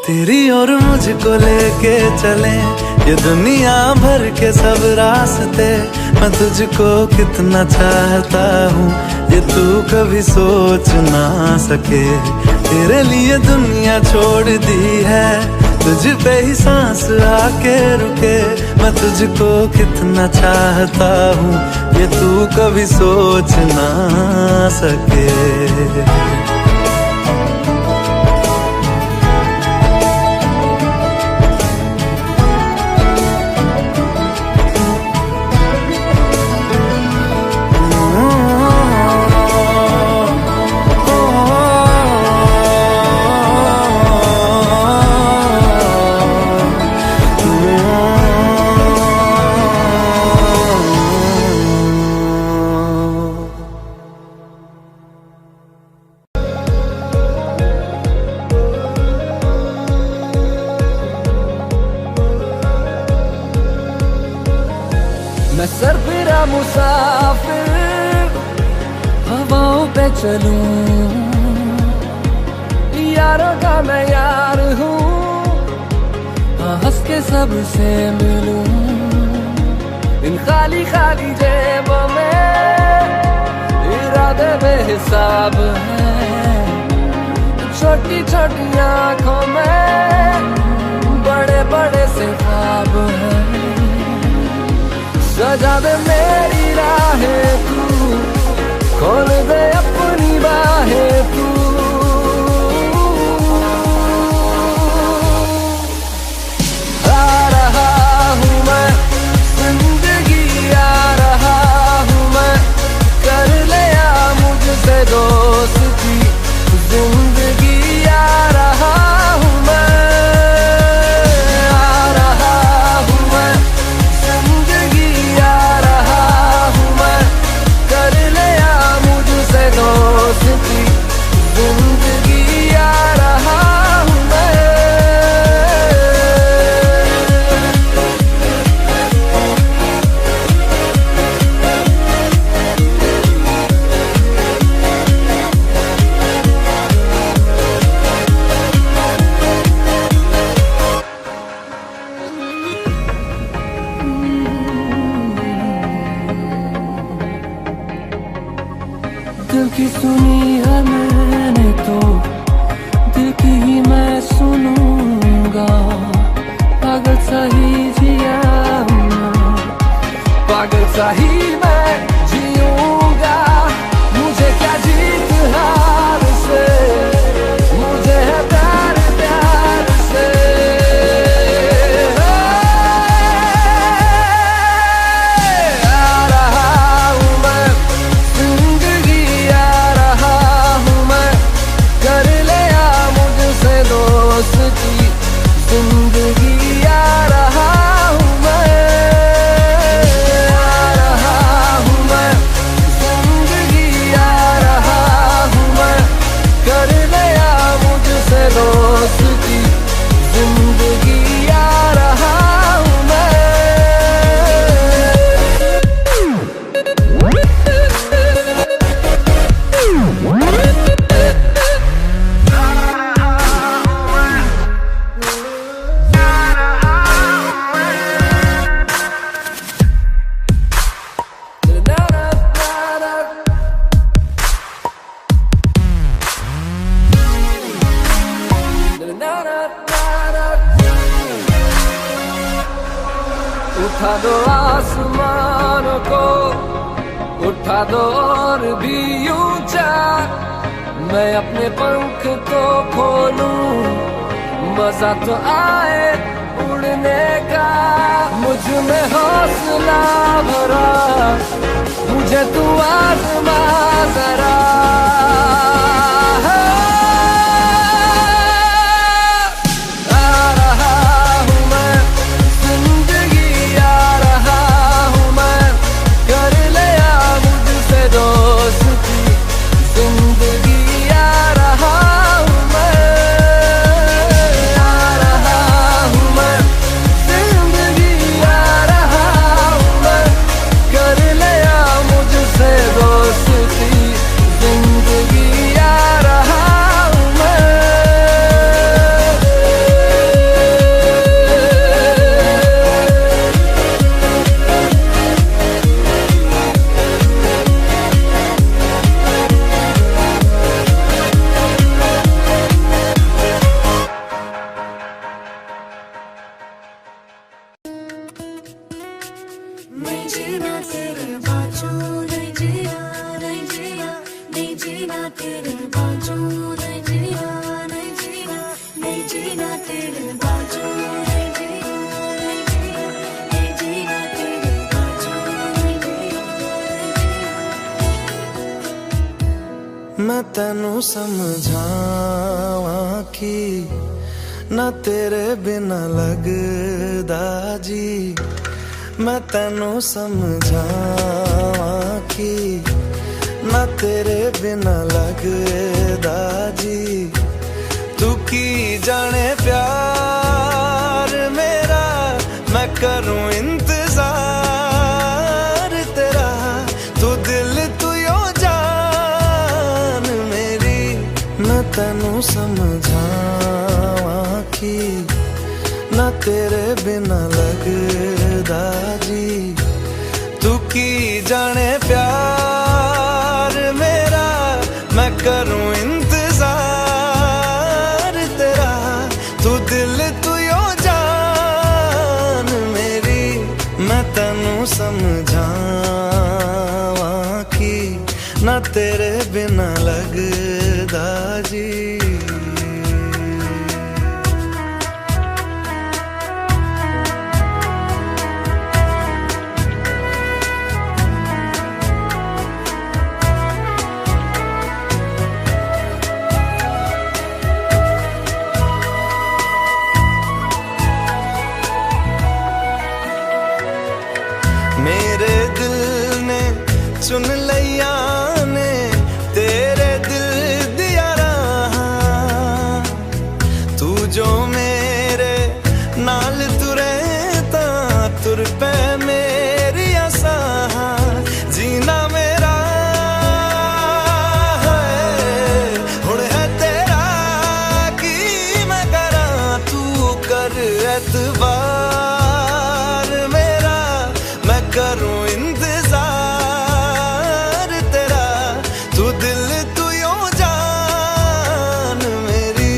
तेरी और मुझको लेके चले ये दुनिया भर के सब रास्ते। मैं तुझको कितना चाहता हूँ ये तू कभी सोच ना सके। तेरे लिए दुनिया छोड़ दी है, तुझ पे ही सांस आके रुके। मैं तुझको कितना चाहता हूँ ये तू कभी सोच ना सके। मैं सरफिरा मुसाफिर हवाओं पे चलूं, यारों का मैं यार हूँ, हंस के सबसे मिलूं। इन खाली खाली जेबों में इरादे बेहिसाब हैं, छोटी छोटी आंखों में बड़े बड़े से ख्वाब हैं। सजा दे मेरी राहें तू, खोल दे अपनी बाहें तू। आ रहा हूँ मैं जिंदगी, आ रहा हूँ मैं, कर लिया मुझसे दोस्ती जिंदगी। आ रहा हूँ मैं, आ रहा हूँ मैं जिंदगी, आ रहा हूँ मैं, कर लिया मुझसे दोस्ती जिंदगी। आ रहा हूँ मैं। दिल की सुनी है मैंने तो दिल की ही मैं सुनूंगा। पागल सा ही जिया मैं, पागल सा ही मैं जीऊंगा। मुझे क्या जीत हार से, मुझे है प्यार प्यार से। आ रहा हूँ मैं जिंदगी, आ रहा हूँ मैं, कर लिया मुझसे दोस्ती जिंदगी। आ रहा हूँ मैं, आ रहा हूँ मैं जिंदगी, आ रहा हूँ मैं, कर लिया मुझसे दोस्ती जिंदगी। आ रहा हूँ मैं। उठा दो आसमानों को, उठा दो और भी ऊंचा, मैं अपने पंख तो खोलूं, मजा तो आए उड़ने का। मुझ में हौसला भरा, मुझे तू आज़मा जरा। आ रहा हूँ मैं जिंदगी, आ रहा हूँ मैं, कर लिया मुझसे दोस्ती जिंदगी। आ रहा हूँ मैं, आ रहा हूँ मैं जिंदगी, आ रहा हूँ मैं, कर लिया मुझसे दोस्ती जिंदगी। आ रहा हूँ मैं। नहीं जीना तेरे बाजू, नहीं जीना, नहीं जीना, नहीं जीना तेरे बाजू, नहीं जीना, नहीं जीना, नहीं जीना तेरे बाजू, नहीं जीना, नहीं जीना, नहीं जीना तेरे बाजू, नहीं जीना, नहीं जीना। मैं तेनू समझावां कि ना तेरे बिना लगदा जी। मैं तेनू समझावां कि ना तेरे बिना लगदा जी। तू की जाने प्यार मेरा, मैं करूं इंतजार। समझावां कि ना तेरे बिना लगदा जी। तू की जाने प्यार मेरा, मैं करूं इंतजार तेरा। तू दिल तू यो जान मेरी, मैं तैनू समझावां कि ना तेरे बिना लगदा जी। मेरे दिल ने चुन लिया ने तेरे दिल दिया रहा। तू जो मेरे नाल तुरे ता तुर पे मेरी आसा। जीना मेरा है हुण है तेरा की मैं करा। तू कर एतबार मेरा, मैं करूं इंतजार तेरा। तू दिल तू यो जान मेरी,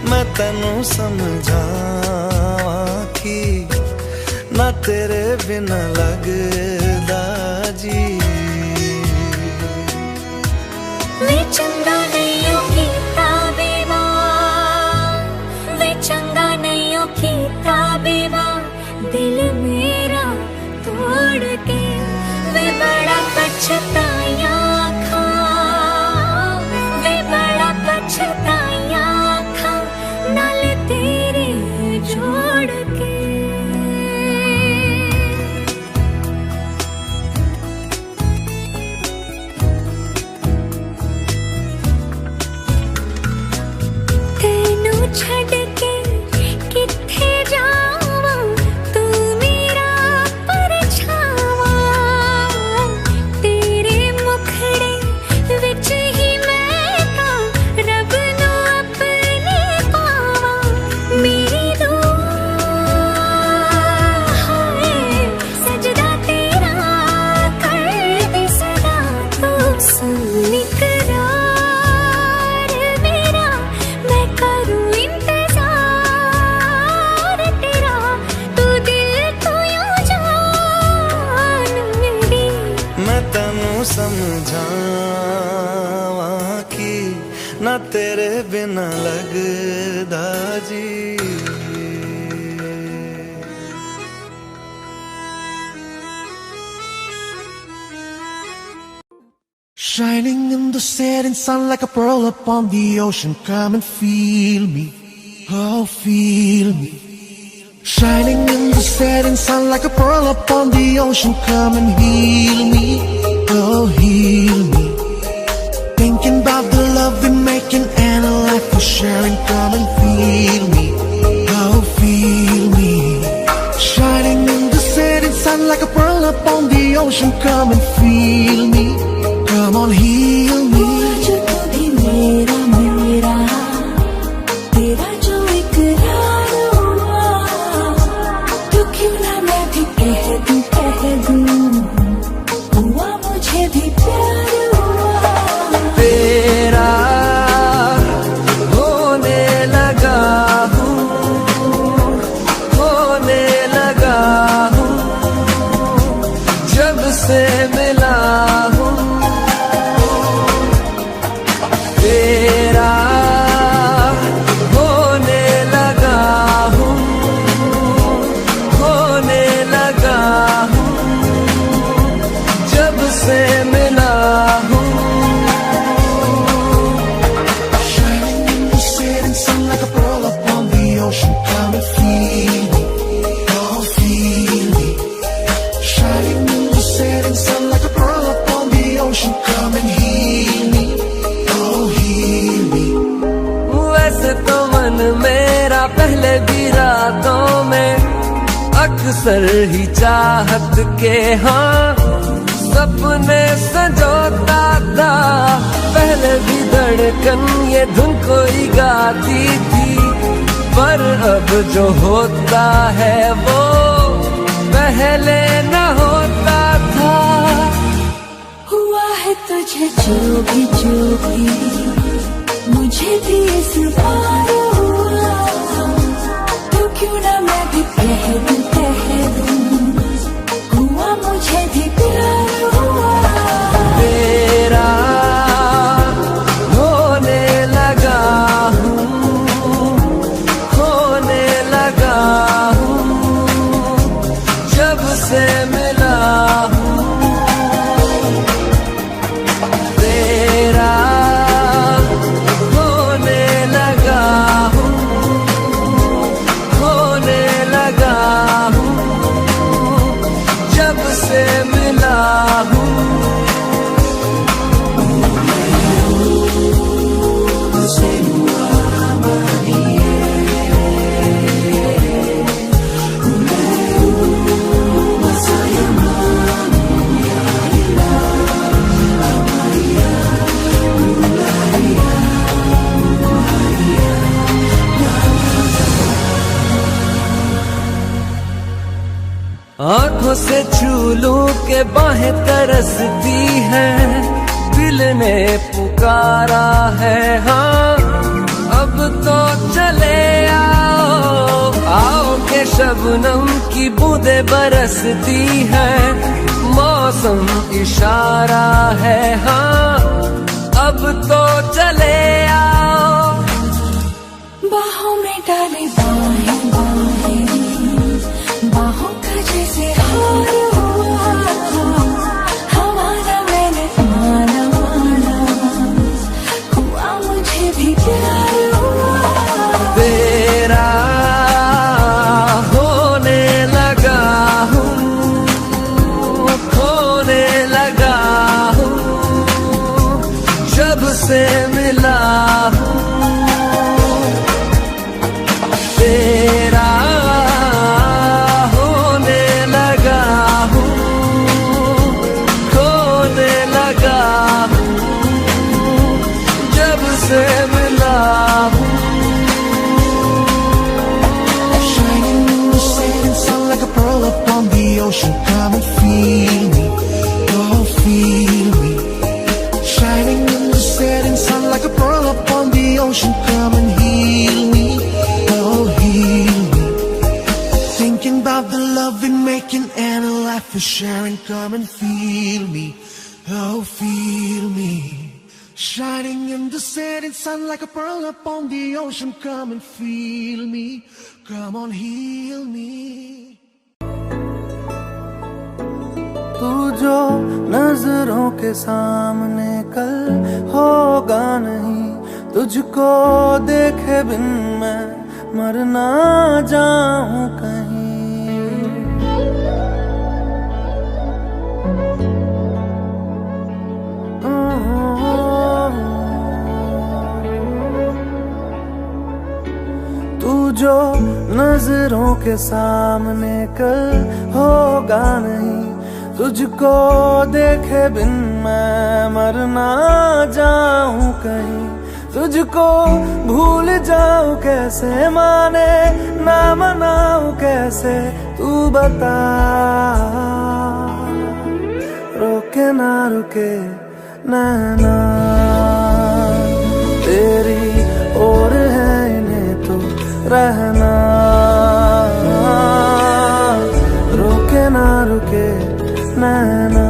मैं तैनू समझावां कि ना तेरे बिना लगदा जी। वे चंगा नहीं कीता बेवा, वे चंगा नहीं कीता बेवा दिल मेरा तोड़ के। वे बड़ा पछताया खा, वे बड़ा पछताया खा नाल तेरे जोड़ के। तेनू छड़ के किथे जावां, तू मेरा परछावा। तेरे मुखड़े विच ही मैं तां रब नू अपने पावां। मेरी दुआ है सजदा तेरा कर दे सदा। तू सुन इकरार मेरा, मैं करूं इंतजार तेरा। तू दिल तू यूं जान मेरी, मैं तैनू समझावां कि ना तेरे बिना लगदा जी। Shining in the setting sun like a pearl upon the ocean. Come and feel me, oh feel me. Shining in the setting sun like a pearl upon the ocean. Come and heal me, oh heal me. Thinking about the love we're making and a life we're sharing. Come and feel me, oh feel me. Shining in the setting sun like a pearl upon the ocean. Come and feel me, come on heal me. आज तू भी मेरा मेरा, तेरा जो इकरार हुआ। तू क्यों ना मैं भी कह दूं हुआ मुझे भी प्यार हुआ। तेरा होने लगा हूँ, होने लगा हूँ जब से मिला हूँ। तेरा होने लगा हूँ, होने लगा हूँ जब से मिला हूँ। Shining in the setting sun like a pearl upon the ocean. Come and feel me, oh feel me. Shining in the setting sun like a pearl upon the ocean. Come and heal me, oh heal me. वैसे तो मन मेरा पहले भी रातों में अक्सर ही चाहत के हाँ सपने संजोता था, पहले भी धड़कन ये धुन कोई गाती थी, पर अब जो होता है वो पहले न होता था। हुआ है तुझे जो भी मुझे भी इस बार हुआ, तो क्यों ना मैं भी कह दूं हुआ मुझे भी प्यार हुआ। तेरा होने लगा हूँ, खोने लगा हूँ, जब से मिला हूँ। तेरा होने लगा हूँ, खोने लगा हूँ, जब से मिला हूँ। आंखों से छू लूं के बाहें तरसती हैं, दिल ने पुकारा है हाँ, अब तो चले आओ, आओ के शबनम की बूंदें बरसती हैं, मौसम इशारा है हाँ, अब तो चले आओ। बाहों में डाले बाहें बाहों का जैसे हार हुआ, हमारा मैंने माना हुआ मुझे भी प्यार हुआ। तेरा होने लगा हूँ, खोने लगा हूँ, जब से मिला हूँ। तेरा होने लगा हूँ, खोने लगा हूँ, जब से मिला हूँ। Shining in the setting sun like a pearl upon the ocean. Come and feel me, oh feel me. Shining in the setting sun like a pearl upon the ocean. Come and heal me, oh heal me. Thinking about the love we're making and a life we're sharing. Come and feel me, oh feel me. Shining in the setting sun like a pearl upon the ocean. Come and feel me, come on heal me. तू जो नजरों के सामने कल होगा नहीं, तुझको देखे बिन मैं मर ना जाऊं कहीं। तू जो नजरों के सामने कल होगा नहीं, तुझको देखे बिन मैं मर ना जाऊं कहीं। तुझको भूल जाऊं कैसे, माने ना मनाऊं कैसे, तू बता। रोके ना रुके नैना तेरी ओर है, इन्हें तो रहना। रोके ना रुके नैना।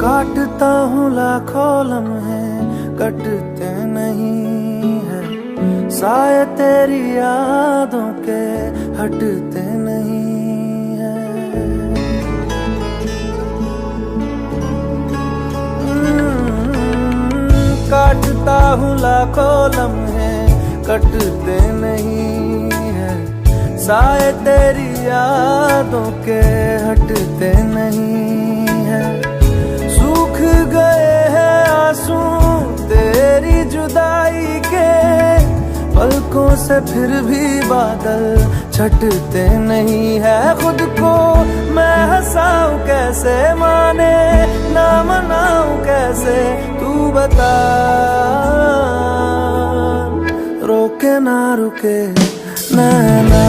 काटता हूँ लाखों लम्हे, कटते नहीं है, साए तेरी यादों के हटते नहीं है। काटता हूँ लाखों लम्हे कटते नहीं है, साए तेरी यादों के हटते नहीं है। सूख गए हैं आंसू तेरी जुदाई के, पलकों से फिर भी बादल छटते नहीं है। खुद को मैं हंसाऊं कैसे, माने ना मनाऊं कैसे, तू बता। रोके ना रुके नैना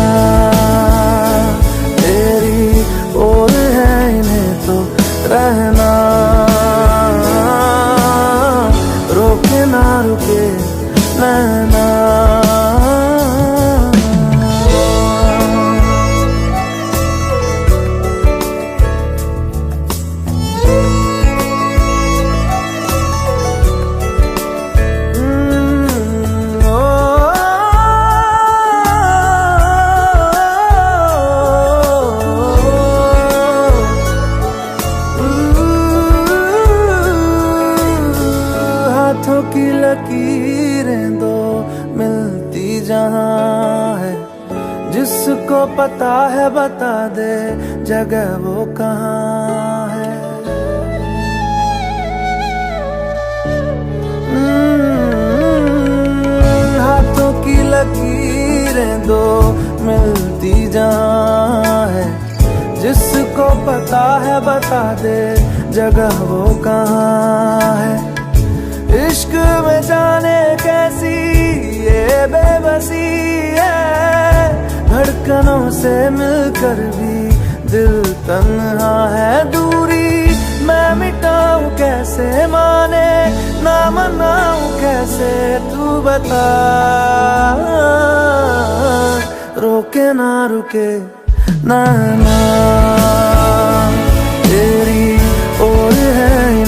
तेरी ओर है, इन्हें तो रहना। रोके ना रुके नैना। हाथों की लकीरें दो मिलती जहां है, जिसको पता है बता दे जगह वो कहाँ है। हाथों की लकीरें दो मिलती जहां है, जिसको पता है बता दे जगह वो कहाँ है। इश्क में जाने कैसी ये बेबसी है, धड़कनों से मिलकर भी दिल तन्हा है। दूरी मैं मिटाऊं कैसे, माने ना मनाऊं कैसे, तू बता। रोके ना रुके नैना तेरी ओर है,